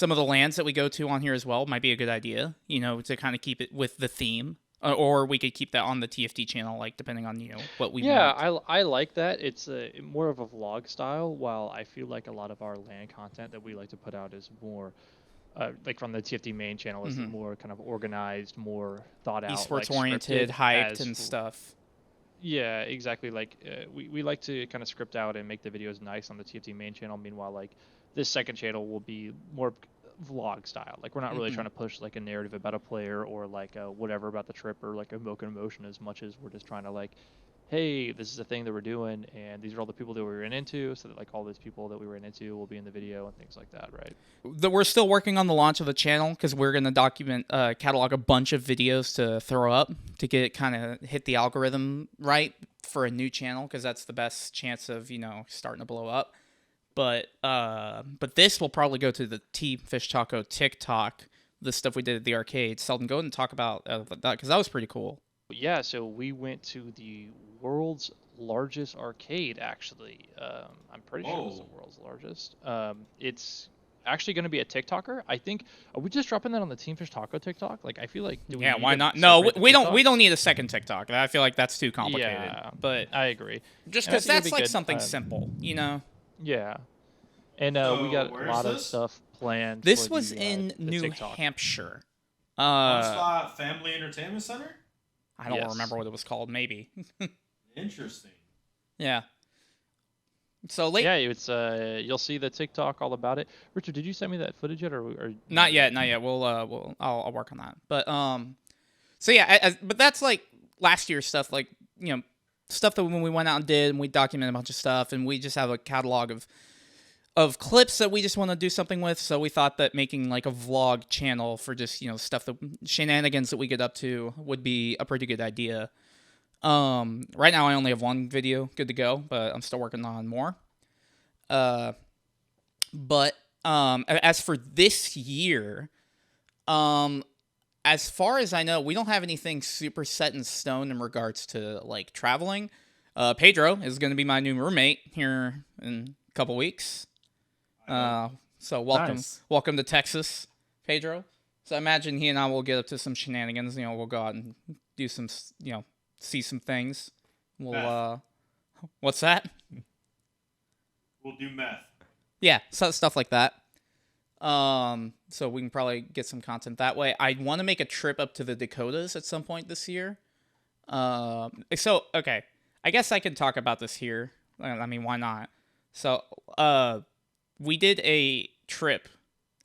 lands that we go to on here as well might be a good idea. To kind of keep it with the theme. Or we could keep that on the TFT channel, like depending on what we Yeah, want. I like that. It's more of a vlog style, while I feel like a lot of our land content that we like to put out is more like from the TFT main channel is more kind of organized, more thought out, like Esports oriented, scripted hyped, and stuff. Yeah, exactly. Like we like to kind of script out and make the videos nice on the TFT main channel. Meanwhile, like this second channel will be more vlog style. Like we're not really trying to push like a narrative about a player or like whatever about the trip or like evoke an emotion as much as we're just trying to like, hey, this is a thing that we're doing and these are all the people that we ran into, so that like all these people that we ran into will be in the video and things like that, right? We're still working on the launch of the channel because we're going to catalog a bunch of videos to throw up to get it kind of hit the algorithm right for a new channel, because that's the best chance of starting to blow up. But this will probably go to the Team Fish Taco TikTok, the stuff we did at the arcade. Selden, go ahead and talk about that, because that was pretty cool. Yeah, so we went to the world's largest arcade, actually. I'm pretty sure it was the world's largest. It's actually going to be a TikToker. I think, are we just dropping that on the Team Fish Taco TikTok? Like, I feel like, do we need why to not? No, separate the we don't TikToks? need a second TikTok. I feel like that's too complicated. Yeah, But I agree. just And I because think it'll that's be like good. something simple, Yeah. And we got a where lot is of this? stuff planned. this for was the, in the New TikTok. Hampshire. HubSpot Family Entertainment Center? I don't Yes. remember what it was called. Maybe. Interesting. Yeah. So late. Yeah, it's you'll see the TikTok all about it. Richard, did you send me that footage yet, or Not yet. I'll work on that. But so yeah, but that's like last year's stuff. Like stuff that when we went out and did, and we documented a bunch of stuff, and we just have a catalog of clips that we just want to do something with. So we thought that making like a vlog channel for just stuff, that shenanigans that we get up to, would be a pretty good idea. Right now I only have one video good to go, but I'm still working on more. But as for this year, as far as I know, we don't have anything super set in stone in regards to like traveling. Pedro is going to be my new roommate here in a couple weeks. So welcome to Texas, Pedro. So I imagine he and I will get up to some shenanigans. We'll go out and do some, see some things. We'll, what's that? We'll do meth. Yeah, so stuff like that. So we can probably get some content that way. I want to make a trip up to the Dakotas at some point this year. Okay, I guess I can talk about this here. I mean, why not? So, we did a trip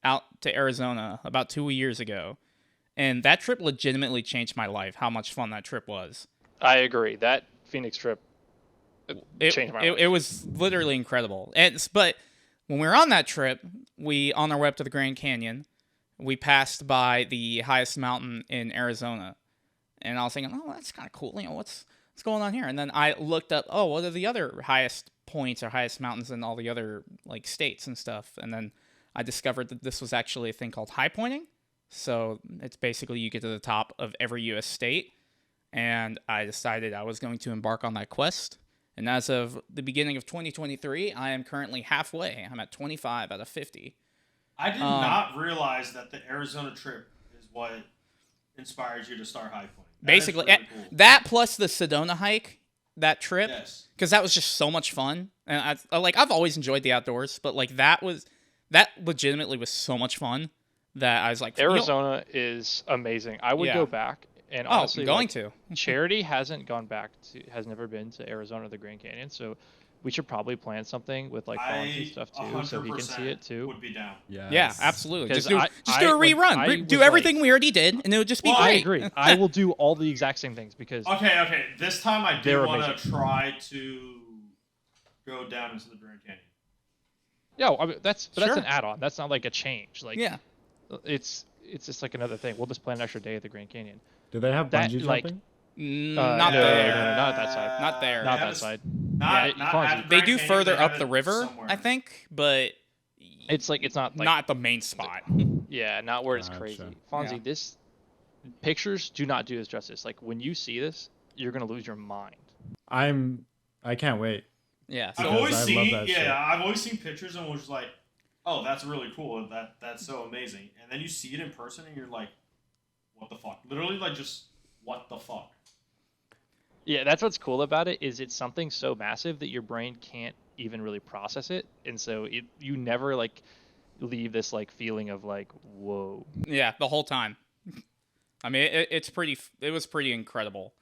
out to Arizona about 2 years ago, and that trip legitimately changed my life. How much fun that trip was! I agree. That Phoenix trip changed my life. It was literally incredible. But when we were on that trip, on our way up to the Grand Canyon, we passed by the highest mountain in Arizona, and I was thinking, oh, that's kind of cool. What's going on here? And then I looked up, oh, what are the other highest points or highest mountains in all the other like states and stuff? And then I discovered that this was actually a thing called high pointing. So it's basically you get to the top of every U.S. state, and I decided I was going to embark on that quest. And as of the beginning of 2023, I am currently halfway. I'm at 25 out of 50. I did not realize that the Arizona trip is what inspires you to start high point. Basically, really cool. that plus the Sedona hike, that trip, Yes. because that was just so much fun. And I've always enjoyed the outdoors, but like that legitimately was so much fun that I was like, Arizona is amazing. I would go back, and honestly, I'm going to. Charity has never been to Arizona or the Grand Canyon, so we should probably plan something with like Fonzie stuff too, so he can see it too. Would be down. Yes. Yeah, absolutely. Just do a like, rerun. Do everything we already did, and it would just be I great. agree. I will do all the exact same things because Okay. This time I do They're want amazing. to try to go down into the Grand Canyon. yeah, I mean, that's Sure. an add-on. That's not like a change. Like Yeah. it's just like another thing. We'll just plan an extra day at the Grand Canyon. Do they have That, bungee like, jumping? Not no, there. no, not that side. Not there. Not They that have side. Not Fonzie. at the They Grand do Canyon, further they have up the it river, somewhere. I think, but It's not like not the main spot. yeah, not where it's Gotcha. crazy. Fonzie, Yeah. this pictures do not do this justice. Like when you see this, you're gonna lose your mind. I can't wait. Yeah. I've So, Because always I love seen, that shit. I've always seen pictures and was like, oh, that's really cool. That's so amazing. And then you see it in person and you're like, what the fuck? Literally, like, just what the fuck? Yeah, that's what's cool about it is it's something so massive that your brain can't even really process it, and so you never like leave this like feeling of like whoa. yeah, the whole time. I mean, it was pretty incredible.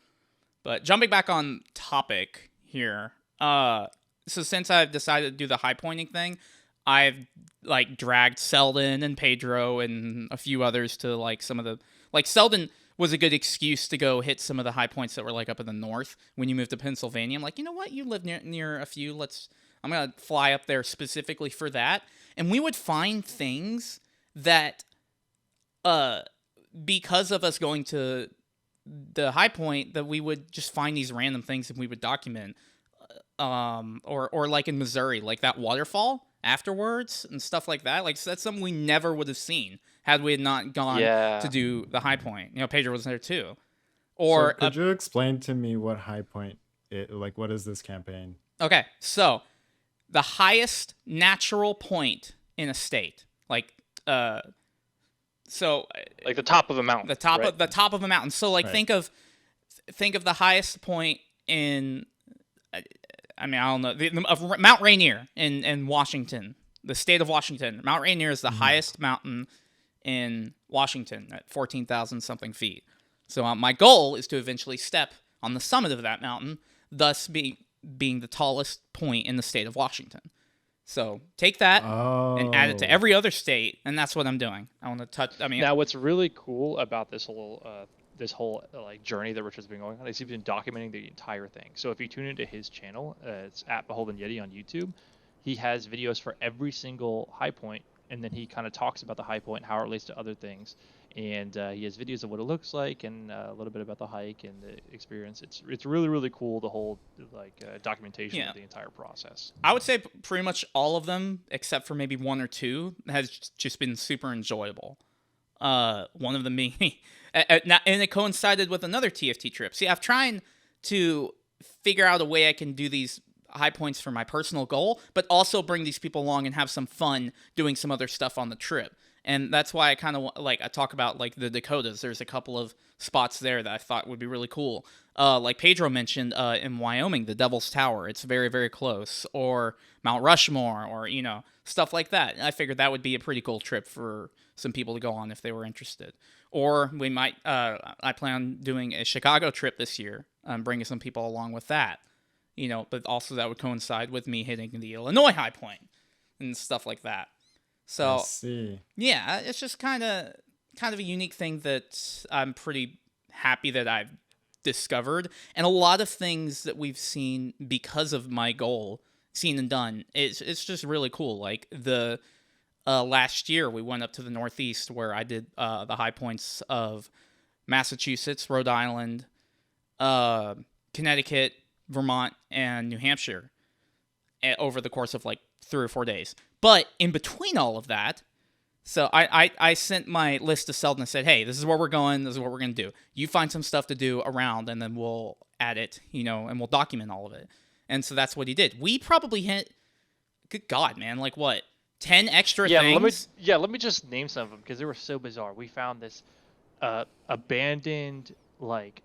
But jumping back on topic here, so since I've decided to do the high pointing thing, I've like dragged Selden and Pedro and a few others to like some of the Selden was a good excuse to go hit some of the high points that were like up in the north when you moved to Pennsylvania. I'm like, you know what? You live near a few. I'm going to fly up there specifically for that. And we would find things that, because of us going to the high point, that we would just find these random things and we would document. Or like in Missouri, like that waterfall afterwards and stuff like that. Like, so that's something we never would have seen had we not gone to do the high point. Pedro was there too. Or So could you explain to me what high point what is this campaign? okay, so the highest natural point in a state, like Like the top of a mountain. the top right? of the top of a mountain. So like Right. think of the highest point in I don't know, of Mount Rainier in Washington, the state of Washington. Mount Rainier is the highest mountain in Washington at 14,000 something feet. So my goal is to eventually step on the summit of that mountain, thus being the tallest point in the state of Washington. So take that and add it to every other state, and that's what I'm doing. I want to touch. Now, what's really cool about this whole like journey that Richard's been going on is he's been documenting the entire thing. So if you tune into his channel, it's at Beholden Yeti on YouTube. He has videos for every single high point, and then he kind of talks about the high point, how it relates to other things, and he has videos of what it looks like and a little bit about the hike and the experience. It's really, really cool, the whole documentation of the entire process. I would say pretty much all of them, except for maybe one or two, has just been super enjoyable. One of them being, and it coincided with another TFT trip. See, I'm trying to figure out a way I can do these high points for my personal goal, but also bring these people along and have some fun doing some other stuff on the trip. And that's why I kind of I talk about like the Dakotas. There's a couple of spots there that I thought would be really cool. like Pedro mentioned, in Wyoming, the Devil's Tower. It's very, very close. Or Mount Rushmore, or, stuff like that. I figured that would be a pretty cool trip for some people to go on if they were interested. Or we might, I plan on doing a Chicago trip this year, bringing some people along with that. But also that would coincide with me hitting the Illinois High Point and stuff like that. So, I see. yeah, it's just kind of a unique thing that I'm pretty happy that I've discovered, and a lot of things that we've seen because of my goal, seen and done. It's just really cool. Like the last year, we went up to the Northeast where I did the high points of Massachusetts, Rhode Island, Connecticut, Vermont, and New Hampshire over the course of like 3 or 4 days. But in between all of that, so I sent my list to Selden and said, hey, this is where we're going. This is what we're going to do. You find some stuff to do around, and then we'll add it, and we'll document all of it. And so that's what he did. We probably hit, good God, man, like what, 10 extra things? Let me just name some of them because they were so bizarre. We found this abandoned, like,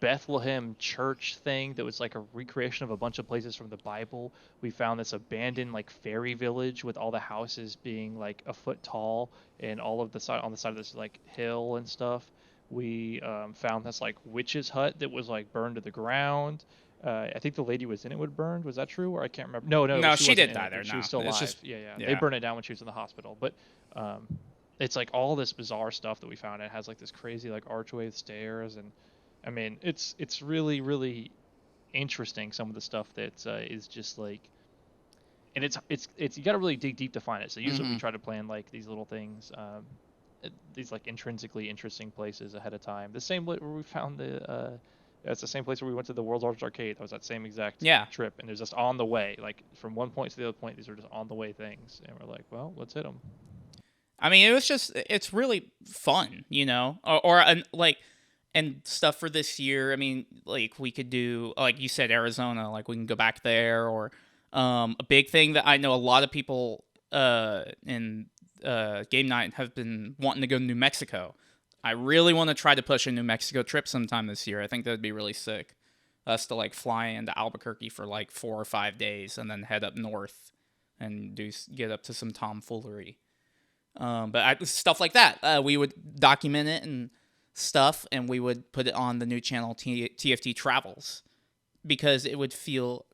Bethlehem church thing that was like a recreation of a bunch of places from the Bible. We found this abandoned like fairy village with all the houses being like a foot tall and all of the side on the side of this like hill and stuff. We found this like witch's hut that was like burned to the ground. I think the lady was in it would burned. Was that true? Or I can't remember. No, she didn't die there. She was still alive. Just, yeah. They burned it down when she was in the hospital. But it's like all this bizarre stuff that we found. It has like this crazy like archway with stairs, and I mean it's really really interesting, some of the stuff that is just like, and it's you got to really dig deep to find it. So usually we try to plan like these little things, these like intrinsically interesting places ahead of time. The same where we found it's the same place where we went to the World's Largest Arcade. That was that same exact trip, and there's just on the way, like from one point to the other point, these are just on the way things, and we're like, well, let's hit them. I mean, it's really fun, and stuff for this year. I mean, like we could do, like you said, Arizona, like we can go back there, or a big thing that I know a lot of people in game night have been wanting to go to New Mexico. I really want to try to push a New Mexico trip sometime this year. I think that'd be really sick. Us to like fly into Albuquerque for like 4 or 5 days and then head up north and get up to some tomfoolery. But stuff like that, we would document it and stuff, and we would put it on the new channel TFT Travels, because it would feel,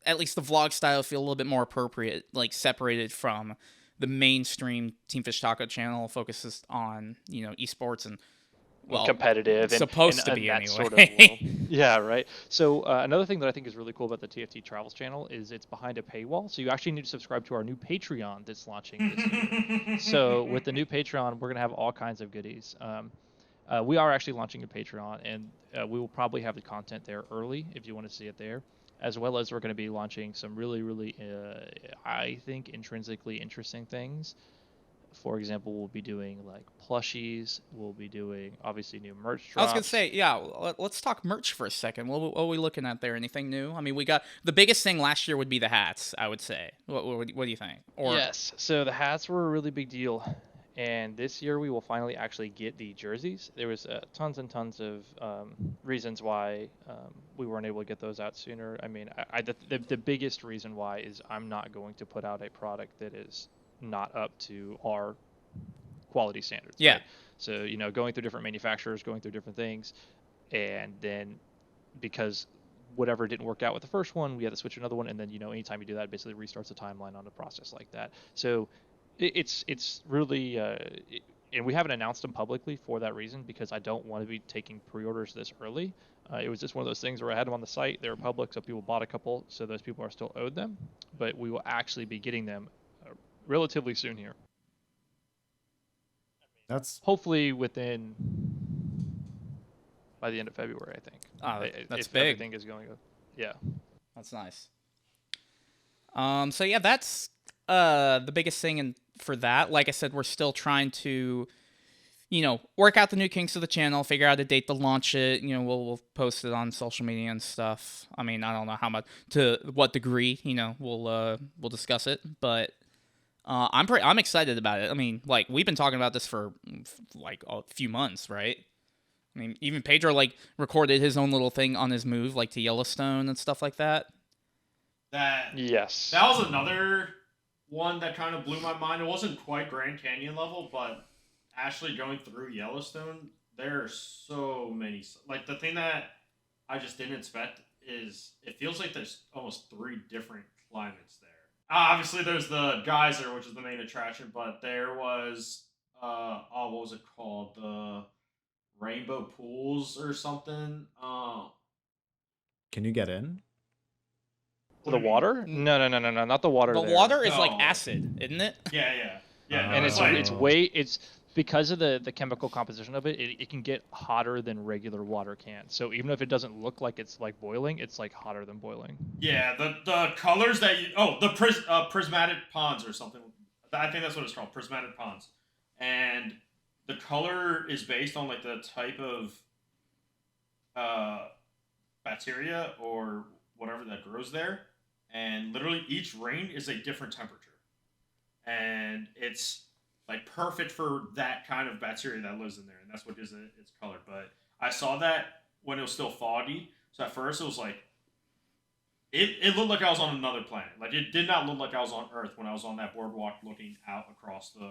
at least the vlog style, feel a little bit more appropriate, like separated from the mainstream Team Fish Taco channel, focuses on esports and competitive, supposed to and be that anyway. Sort of world. Yeah, right. So another thing that I think is really cool about the TFT Travels channel is it's behind a paywall. So you actually need to subscribe to our new Patreon that's launching this year. So with the new Patreon, we're gonna have all kinds of goodies. We are actually launching a Patreon, and we will probably have the content there early if you want to see it there, as well as we're going to be launching some really, really, I think, intrinsically interesting things. For example, we'll be doing like plushies. We'll be doing obviously new merch drops. I was gonna say, yeah. Let's talk merch for a second. What are we looking at there? Anything new? I mean, we got the biggest thing last year would be the hats. I would say. What do you think? Yes. So the hats were a really big deal, and this year we will finally actually get the jerseys. There was tons and tons of reasons why we weren't able to get those out sooner. I mean, the biggest reason why is I'm not going to put out a product that is not up to our quality standards. Yeah. Right? So, going through different manufacturers, going through different things, and then because whatever didn't work out with the first one, we had to switch to another one, and then, anytime you do that, it basically restarts the timeline on a process like that. So it's really, and we haven't announced them publicly for that reason, because I don't want to be taking pre-orders this early. It was just one of those things where I had them on the site, they were public, so people bought a couple, so those people are still owed them, but we will actually be getting them relatively soon here. That's hopefully by the end of February, I think. That's if big. Everything is going. Yeah. That's nice. So yeah, that's the biggest thing for that. Like I said, we're still trying to, work out the new kinks of the channel, figure out a date to launch it. We'll post it on social media and stuff. I mean, I don't know how much, to what degree, we'll discuss it, but I'm excited about it. I mean, like, we've been talking about this for like a few months, right? I mean, even Pedro like recorded his own little thing on his move, like to Yellowstone and stuff like that. Yes. That was another one that kind of blew my mind. It wasn't quite Grand Canyon level, but actually going through Yellowstone, there are so many. Like the thing that I just didn't expect is it feels like there's almost 3 different climates there. Obviously, there's the geyser, which is the main attraction, but there was what was it called? The rainbow pools or something. Can you get in? To the water? No, not the water. The there. water is like No. acid, isn't it? Yeah. No, And it's it's like way it's because of the chemical composition of it, it can get hotter than regular water can. So even if it doesn't look like it's like boiling, it's like hotter than boiling. yeah, the colors that you the prismatic ponds or something. I think that's what it's called, prismatic ponds, and the color is based on like the type of uh, bacteria or whatever that grows there, and literally each rain is a different temperature, and it's like perfect for that kind of bacteria that lives in there, and that's what gives it its color. But I saw that when it was still foggy, so at first it was like it looked like I was on another planet. Like it did not look like I was on Earth when I was on that boardwalk looking out across the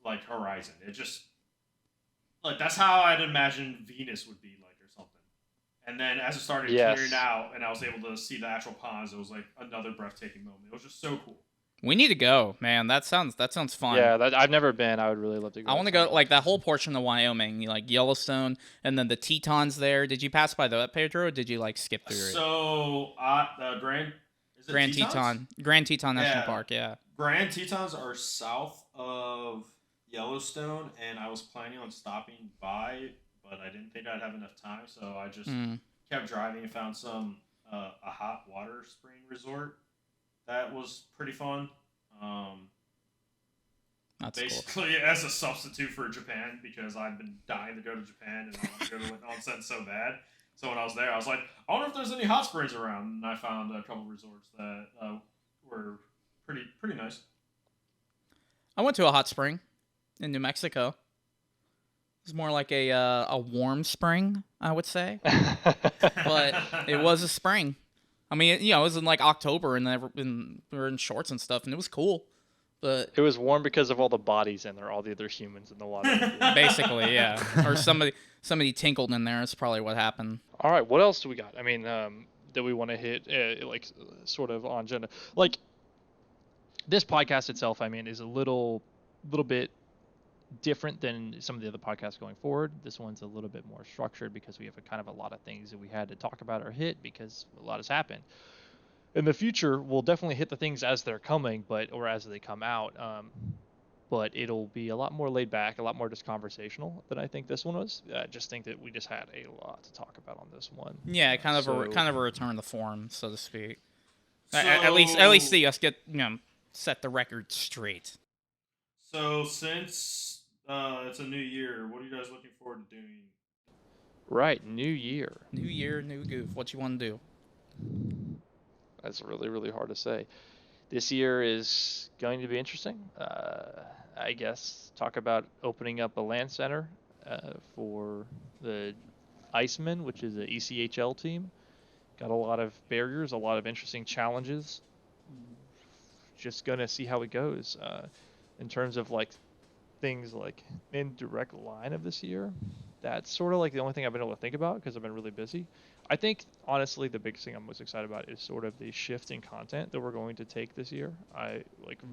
like horizon. It just like that's how I'd imagine Venus would be like or something. And then as it started clearing out and I was able to see the actual ponds, it was like another breathtaking moment. It was just so cool. We need to go, man. That sounds fun. Yeah, I've never been. I would really love to go. I want to go like that whole portion of Wyoming, like Yellowstone, and then the Tetons there. Did you pass by that, Pedro, or did you like skip through it? So the Grand Teton National Park, yeah. Grand Tetons are south of Yellowstone, and I was planning on stopping by, but I didn't think I'd have enough time, so I just kept driving and found some a hot water spring resort that was pretty fun. That's basically cool. As a substitute for Japan because I've been dying to go to Japan and I want to go to an onsen so bad. So when I was there, I was like, I wonder if there's any hot springs around, and I found a couple resorts that were pretty nice. I went to a hot spring in New Mexico. It was more like a warm spring, I would say, but it was a spring. I mean, it was in like October, and we were in shorts and stuff, and it was cool. But it was warm because of all the bodies in there, all the other humans in the water. Basically, yeah. Or somebody tinkled in there. That's probably what happened. All right, what else do we got? I mean, that we want to hit, like, sort of on agenda. Like, this podcast itself, I mean, is a little bit different than some of the other podcasts going forward. This one's a little bit more structured because we have a lot of things that we had to talk about or hit because a lot has happened. In the future, we'll definitely hit the things as they're coming, or as they come out. But it'll be a lot more laid back, a lot more just conversational than I think this one was. I just think that we just had a lot to talk about on this one. Yeah, kind of a return to form, so to speak. At least see us get set the record straight. So since it's a new year, what are you guys looking forward to doing? Right, new year. New year, new goof. What you want to do? That's really, really hard to say. This year is going to be interesting. I guess talk about opening up a LAN center for the Icemen, which is an ECHL team. Got a lot of barriers, a lot of interesting challenges. Just gonna see how it goes. In terms of like things like in direct line of this year, that's sort of like the only thing I've been able to think about because I've been really busy. I think, honestly, the biggest thing I'm most excited about is sort of the shift in content that we're going to take this year. I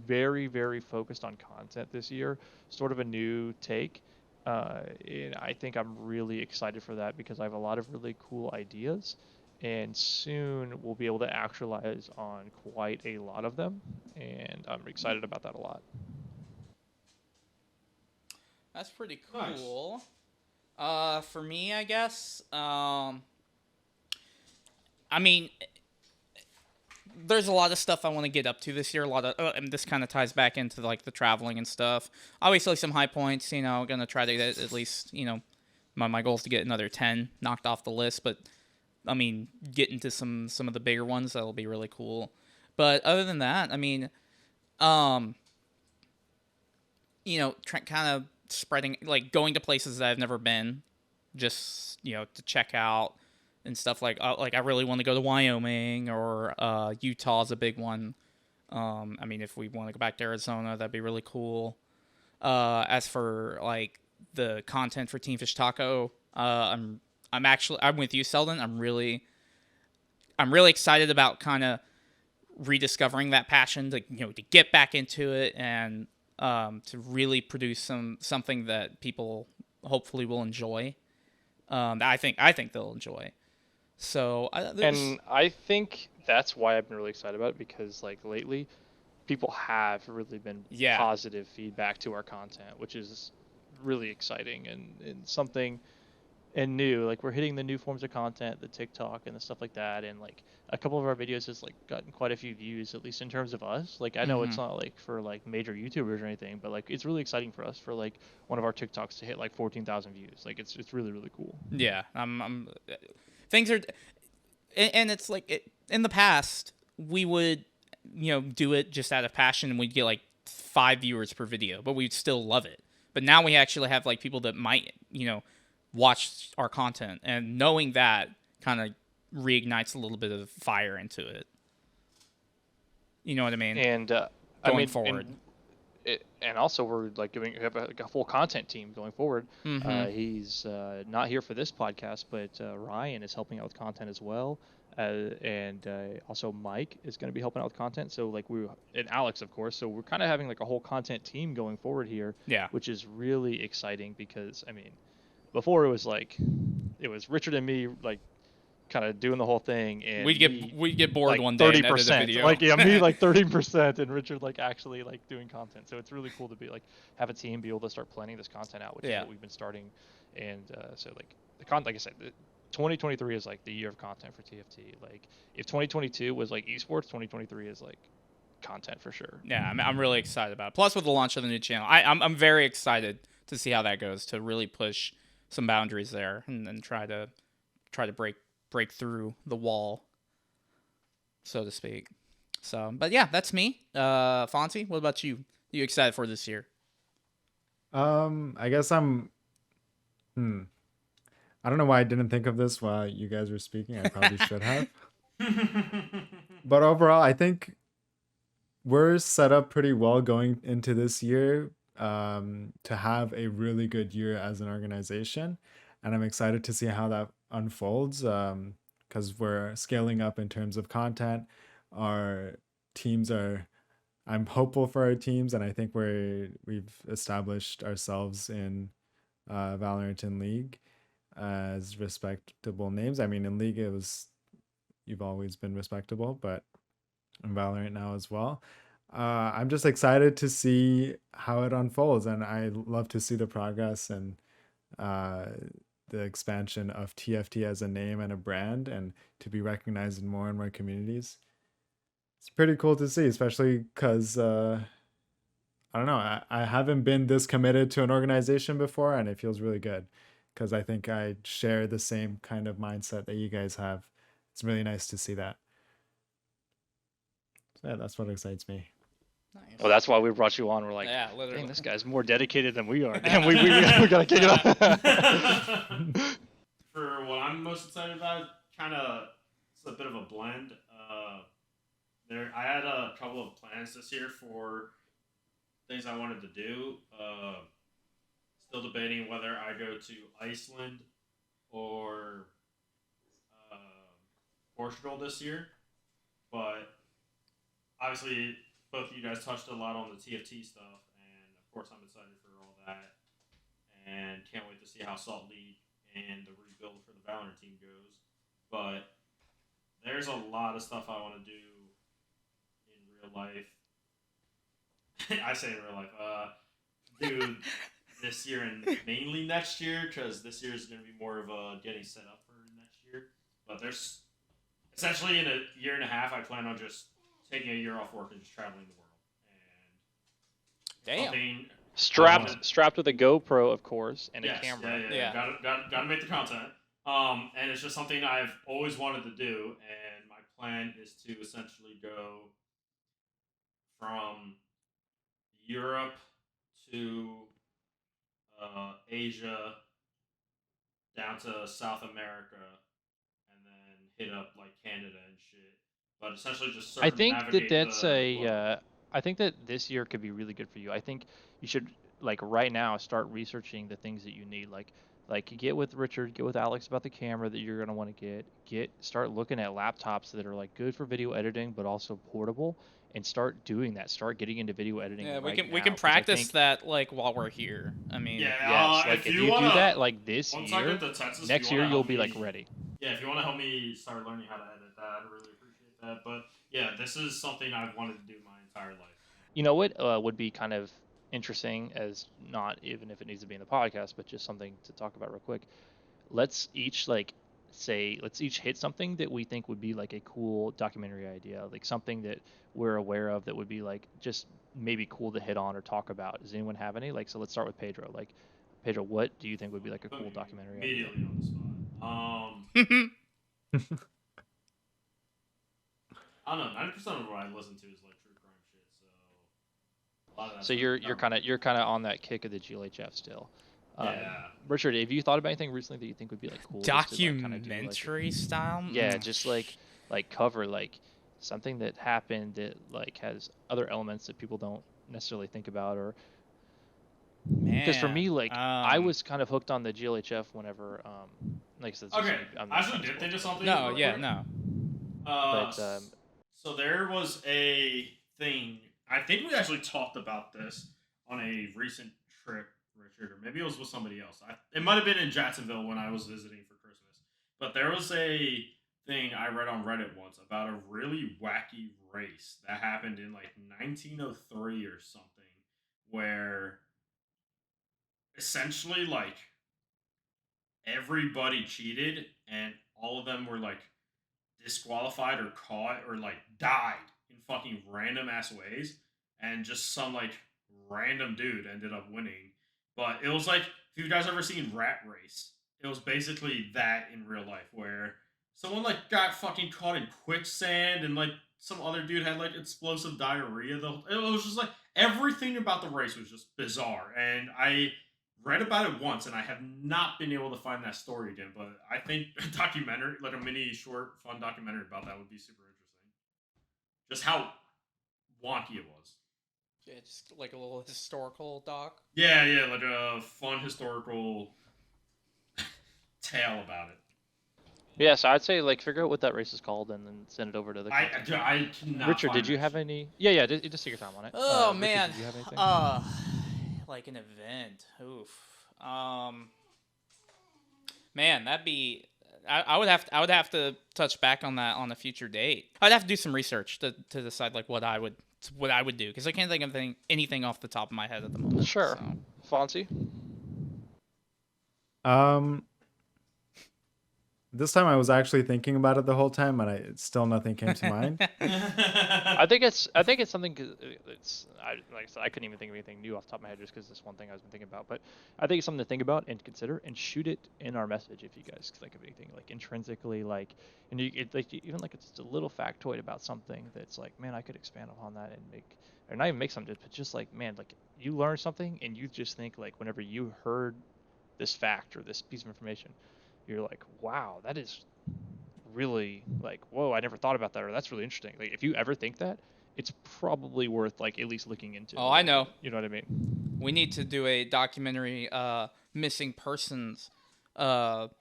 very, very focused on content this year, sort of a new take. And I think I'm really excited for that because I have a lot of really cool ideas. And soon we'll be able to actualize on quite a lot of them. And I'm excited about that a lot. That's pretty cool. Nice. For me, I guess... I mean, there's a lot of stuff I want to get up to this year. A lot of, and this kind of ties back into like the traveling and stuff. Obviously, some high points. I'm gonna try to get at least, my goal is to get another 10 knocked off the list. But I mean, get into some of the bigger ones that'll be really cool. But other than that, I mean, kind of spreading, like going to places that I've never been. just to check out and stuff like I really want to go to Wyoming or Utah's a big one. I mean, if we want to go back to Arizona, that'd be really cool. As for like the content for Team Fish Taco, I'm with you, Selden. I'm really excited about kind of rediscovering that passion to get back into it and to really produce something that people hopefully will enjoy. I think they'll enjoy. So And I think that's why I've been really excited about it, because like lately people have really been yeah, positive feedback to our content, which is really exciting and something and new. Like we're hitting the new forms of content, the TikTok and the stuff like that, and like a couple of our videos has like gotten quite a few views, at least in terms of us. Like I know hmm it's not like for like major YouTubers or anything, but like it's really exciting for us for like one of our TikToks to hit like 14,000 views. Like it's really really cool. yeah. I'm things are, and it's like in the past we would do it just out of passion and we'd get like 5 viewers per video, but we'd still love it. But now we actually have like people that might watch our content, and knowing that kind of reignites a little bit of fire into it. You know what I mean? And I Going mean, forward. and also we're like giving have like a full content team going forward. Mm-hmm. He's not here for this podcast, but Ryan is helping out with content as well, and also Mike is going to be helping out with content. So like and Alex, of course. So we're kind of having like a whole content team going forward here, Yeah. which is really exciting because I mean, before it was Richard and me like kind of doing the whole thing, and me We'd get bored like one day and edit a 30%, video. like yeah, me like 30%, and Richard like actually like doing content. So it's really cool to be like have a team be able to start planning this content out, which is Yeah. what we've been starting. And so like like I said, 2023 is like the year of content for TFT. Like if 2022 was like esports, 2023 is like content for sure. Yeah, I'm really excited about it. Plus, with the launch of the new channel, I'm very excited to see how that goes. To really push some boundaries there and try to break through the wall, so to speak. So, but yeah, that's me. Fonzie, what about you? You excited for this year? I guess I'm. Hmm. I don't know why I didn't think of this while you guys were speaking. I probably should have. But overall, I think we're set up pretty well going into this year to have a really good year as an organization. And I'm excited to see how that unfolds because we're scaling up in terms of content. Our teams are, I'm hopeful for our teams, and I think we've established ourselves in Valorant and League as respectable names. I mean, in League, you've always been respectable, but in Valorant now as well. I'm just excited to see how it unfolds, and I love to see the progress and uh, the expansion of TFT as a name and a brand, and to be recognized in more and more communities. It's pretty cool to see, especially because I don't know, I haven't been this committed to an organization before, and it feels really good because I think I share the same kind of mindset that you guys have. It's really nice to see that. So yeah, that's what excites me. Nice. Well, that's why we brought you on. We're like, Yeah, literally. dang, this guy's more dedicated than we are. Damn, we gotta kick it off. For what I'm most excited about, kind of, it's a bit of a blend. I had a couple of plans this year for things I wanted to do. Still debating whether I go to Iceland or uh, Portugal this year, but obviously both of you guys touched a lot on the TFT stuff, and of course I'm excited for all that, and can't wait to see how Salt League and the rebuild for the Valorant team goes. But there's a lot of stuff I want to do in real life. I say in real life, do this year and mainly next year, because this year is going to be more of a getting set up for next year. But there's essentially in a year and a half, I plan on just taking a year off work and just traveling the world. And Damn. something Strapped with a GoPro, of course, and a yes, camera. yeah. Gotta make the content. And it's just something I've always wanted to do, and my plan is to essentially go from Europe to Asia down to South America, and then hit up like Canada and shit. But essentially, just I think that circumnavigate that's the a. globe. I think that this year could be really good for you. I think you should like right now start researching the things that you need. Like get with Richard, get with Alex about the camera that you're gonna want to get. Start looking at laptops that are like good for video editing but also portable, and start doing that. Start getting into video editing Yeah, right we can now because I practice think that like while we're here. I mean, Yeah, yes, like if if you you do wanna, that like this once I get year, to Texas, if you next year wanna you'll help be like me, ready. yeah, if you wanna help me start learning how to edit that, I'd really appreciate that. But yeah, this is something I've wanted to do my entire life. You know what would be kind of interesting, as not even if it needs to be in the podcast, but just something to talk about real quick. Let's each let's each hit something that we think would be like a cool documentary idea, like something that we're aware of that would be like just maybe cool to hit on or talk about. Does anyone have any? Like, so let's start with Pedro. Like, Pedro, what do you think would be like a Put cool me documentary idea? immediately on the spot. I don't know. 90% of what I listen to is like true crime shit, so a lot of that's So gonna you're be you're covered. kind of you're kind of on that kick of the GLHF still. Yeah. Richard, have you thought about anything recently that you think would be like cool just to like kind of do like documentary style. yeah, just like cover like something that happened that like has other elements that people don't necessarily think about or because for Man, me like I was kind of hooked on the GLHF whenever like I said, it's just Okay, me, I'm I not actually trying to did think of spoil something no, real yeah, quick. no. but So there was a thing. I think we actually talked about this on a recent trip, Richard, or maybe it was with somebody else. It might have been in Jacksonville when I was visiting for Christmas. But there was a thing I read on Reddit once about a really wacky race that happened in like 1903 or something, where essentially like everybody cheated and all of them were like disqualified or caught or like died in fucking random ass ways, and just some like random dude ended up winning. But it was like, if you guys ever seen Rat Race, it was basically that in real life where someone like got fucking caught in quicksand and like some other dude had like explosive diarrhea. It was just like everything about the race was just bizarre, and I read about it once and I have not been able to find that story again. But I think a documentary, like a mini short fun documentary about that would be super interesting. Just how wonky it was. Yeah, just like a little historical doc. Yeah, yeah, like a fun historical tale about it. yeah, so I'd say like figure out what that race is called and then send it over to the I, content team. I cannot. Richard, find did you that have shit. any? Yeah, just take your time on it. Oh Richard, man, did you have anything? like an event. Oof. Man, that'd be. I would have to touch back on that on a future date. I'd have to do some research to decide like what I would do because I can't think of anything off the top of my head at the moment. Sure. So. Fonzie? This time I was actually thinking about it the whole time, and still nothing came to mind. I think it's something. Like I said, I couldn't even think of anything new off the top of my head just because this one thing I was been thinking about. But I think it's something to think about and consider and shoot it in our message if you guys think of anything like intrinsically like, and even like it's just a little factoid about something that's like, man, I could expand upon that and make, or not even make something, but just like, man, like you learn something and you just think like whenever you heard this fact or this piece of information, you're like, wow, that is really like, whoa, I never thought about that, or that's really interesting. Like, if you ever think that, it's probably worth like at least looking into. Oh, I know. You know what I mean? We need to do a documentary, missing persons,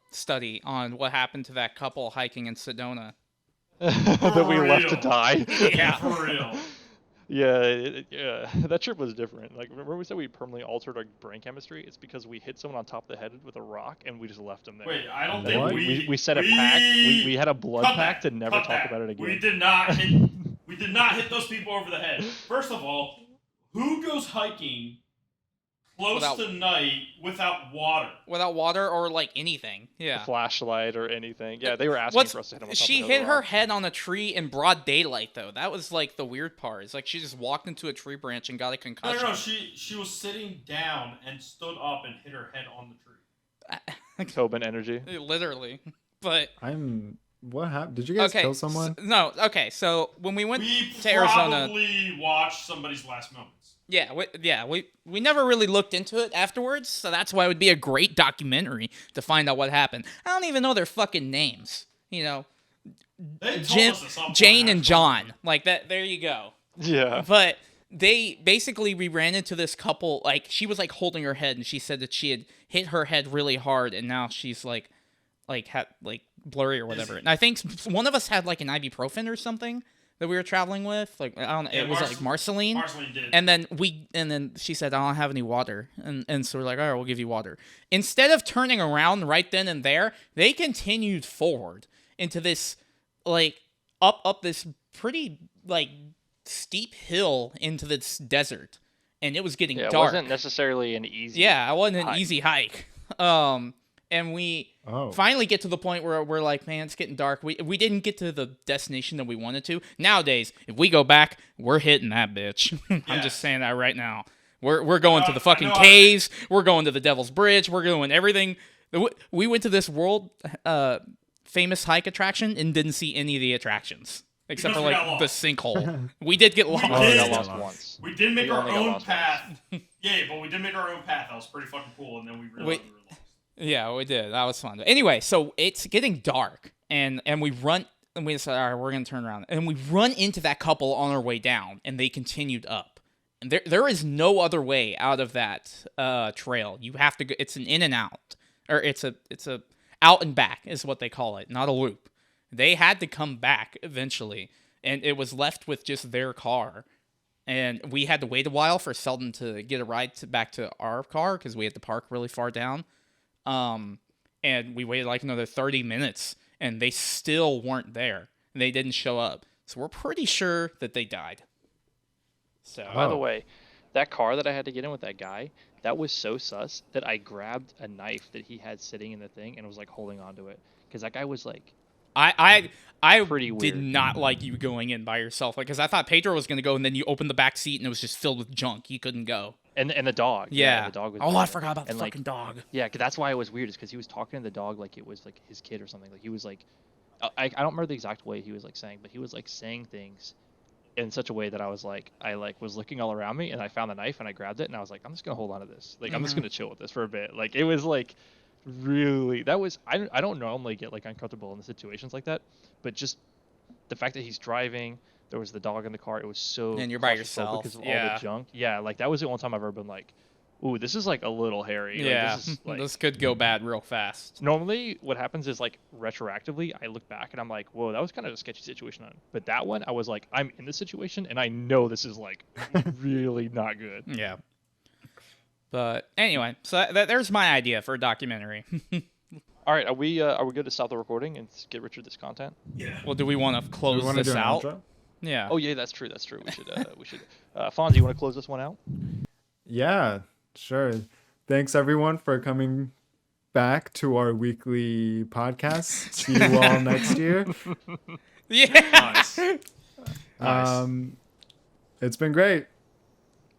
study on what happened to that couple hiking in Sedona. That we left to real. die. Yeah. For real. Yeah, that trip was different. Like, remember we said we permanently altered our brain chemistry? It's because we hit someone on top of the head with a rock and we just left them there. Wait, I don't And think we set a pact. We had a blood cut pact that, to never cut talk that. about it again. We did not hit those people over the head. First of all, who goes hiking close to night without water? Without water or like anything. Yeah. A flashlight or anything. Yeah, they were asking for us to hit them on top She of the hit her rock. head on a tree in broad daylight, though. That was like the weird part. It's like she just walked into a tree branch and got a concussion. No. She was sitting down and stood up and hit her head on the tree. Tobin energy. Literally. But I'm what happened? Did you guys kill someone? No. Okay. So when we went We to Arizona, probably watched somebody's last moments. we never really looked into it afterwards, so that's why it would be a great documentary to find out what happened. I don't even know their fucking names. You know, They told us at some point, Jane and actually. John, like that. There you go. Yeah. But we ran into this couple. Like she was like holding her head, and she said that she had hit her head really hard, and now she's like blurry or whatever. And I think one of us had like an ibuprofen or something that we were traveling with. Like I don't know, Yeah, it was like Marceline. Marceline did. And then she said, I don't have any water. And so we're like, all right, we'll give you water. Instead of turning around right then and there, they continued forward into this, like, up this pretty, like, steep hill into this desert. And it was getting Yeah, it dark. wasn't necessarily an easy. Yeah, it wasn't an hike. easy hike. And we finally get to the point where we're like, man, it's getting dark. We didn't get to the destination that we wanted to. Nowadays, if we go back, we're hitting that bitch. I'm just saying that right now. We're going to the fucking caves. We're going to the Devil's Bridge. We're doing everything. We went to this world famous hike attraction and didn't see any of the attractions. Except for, like, the sinkhole. We did get lost. We only got lost once. We did make our only got own lost path. Yeah, but we did make our own path. That was pretty fucking cool. And then we realized we were lost. Yeah, we did. That was fun. Anyway, so it's getting dark, and we run, and we decided, all right, we're gonna turn around, and we run into that couple on our way down, and they continued up. And there is no other way out of that trail. You have to go. It's an in and out, or it's a out and back is what they call it, not a loop. They had to come back eventually, and it was left with just their car. And we had to wait a while for Selden to get a ride back to our car because we had to park really far down. And we waited like another 30 minutes, and they still weren't there. They didn't show up. So we're pretty sure that they died. So By the way, that car that I had to get in with that guy, that was so sus that I grabbed a knife that he had sitting in the thing and was like holding onto it. Because that guy was like, I pretty did weird. not like you going in by yourself, because I thought Pedro was gonna go, and then you opened the back seat and it was just filled with junk. He couldn't go. And the dog. Yeah. The dog was I there. forgot about the And, like, fucking dog. Yeah, 'cause that's why it was weird. Is because he was talking to the dog like it was like his kid or something. Like he was like, I don't remember the exact way he was like saying, but he was like saying things in such a way that I was looking all around me, and I found the knife and I grabbed it, and I was like, I'm just gonna hold on to this. Like I'm just gonna chill with this for a bit. Like it was like really, that was, I don't normally get like uncomfortable in situations like that, but just the fact that he's driving, there was the dog in the car, it was so And you're by claustrophobic yourself. because of all Yeah. the junk. Yeah, like that was the only time I've ever been like, ooh, this is like a little hairy. Yeah, Like, this is, like, this could go bad real fast. normally what happens is like retroactively I look back and I'm like, whoa, that was kind of a sketchy situation. But that one I was like, I'm in this situation and I know this is like really not good. Yeah. But anyway, so there's my idea for a documentary. All right, are we good to stop the recording and get rid of this content? Yeah. Well, do we want to Do we close want to this do an out? outro? Yeah. Oh yeah, that's true. We should. Fonzie, you want to close this one out? Yeah, sure. Thanks everyone for coming back to our weekly podcast. See you all next year. Yeah. Nice. It's been great.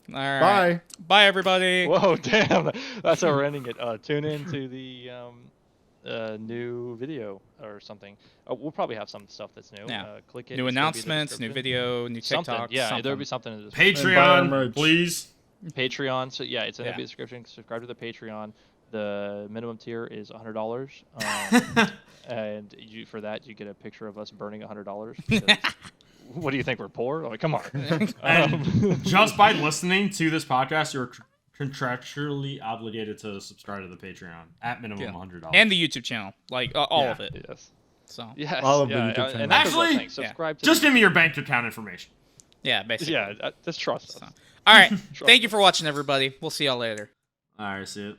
All right. Bye. Bye, everybody. Whoa, damn! That's how we're ending it. Tune in to the new video or something. We'll probably have some stuff that's new. Yeah. Click it. New it's gonna be in the announcements, new description. video, new TikTok. Something. Yeah, something. there'll be something in the description. And buy our Patreon, merch. please. Patreon. So yeah, it's in Yeah. the description. Subscribe to the Patreon. The minimum tier is $100, and for that you get a picture of us burning $100. What do you think? We're poor? Like, come on. And just by listening to this podcast, you're contractually obligated to subscribe to the Patreon at minimum Yeah. $100. And the YouTube channel, like all Yeah. of it. Yes. So Yes. All of the yeah, YouTube and channels. that's another Actually, thing. Subscribe to just the, give me your bank account information. yeah, basically. Yeah, just trust us. So. All right. Thank you for watching, everybody. We'll see y'all later. All right, see it.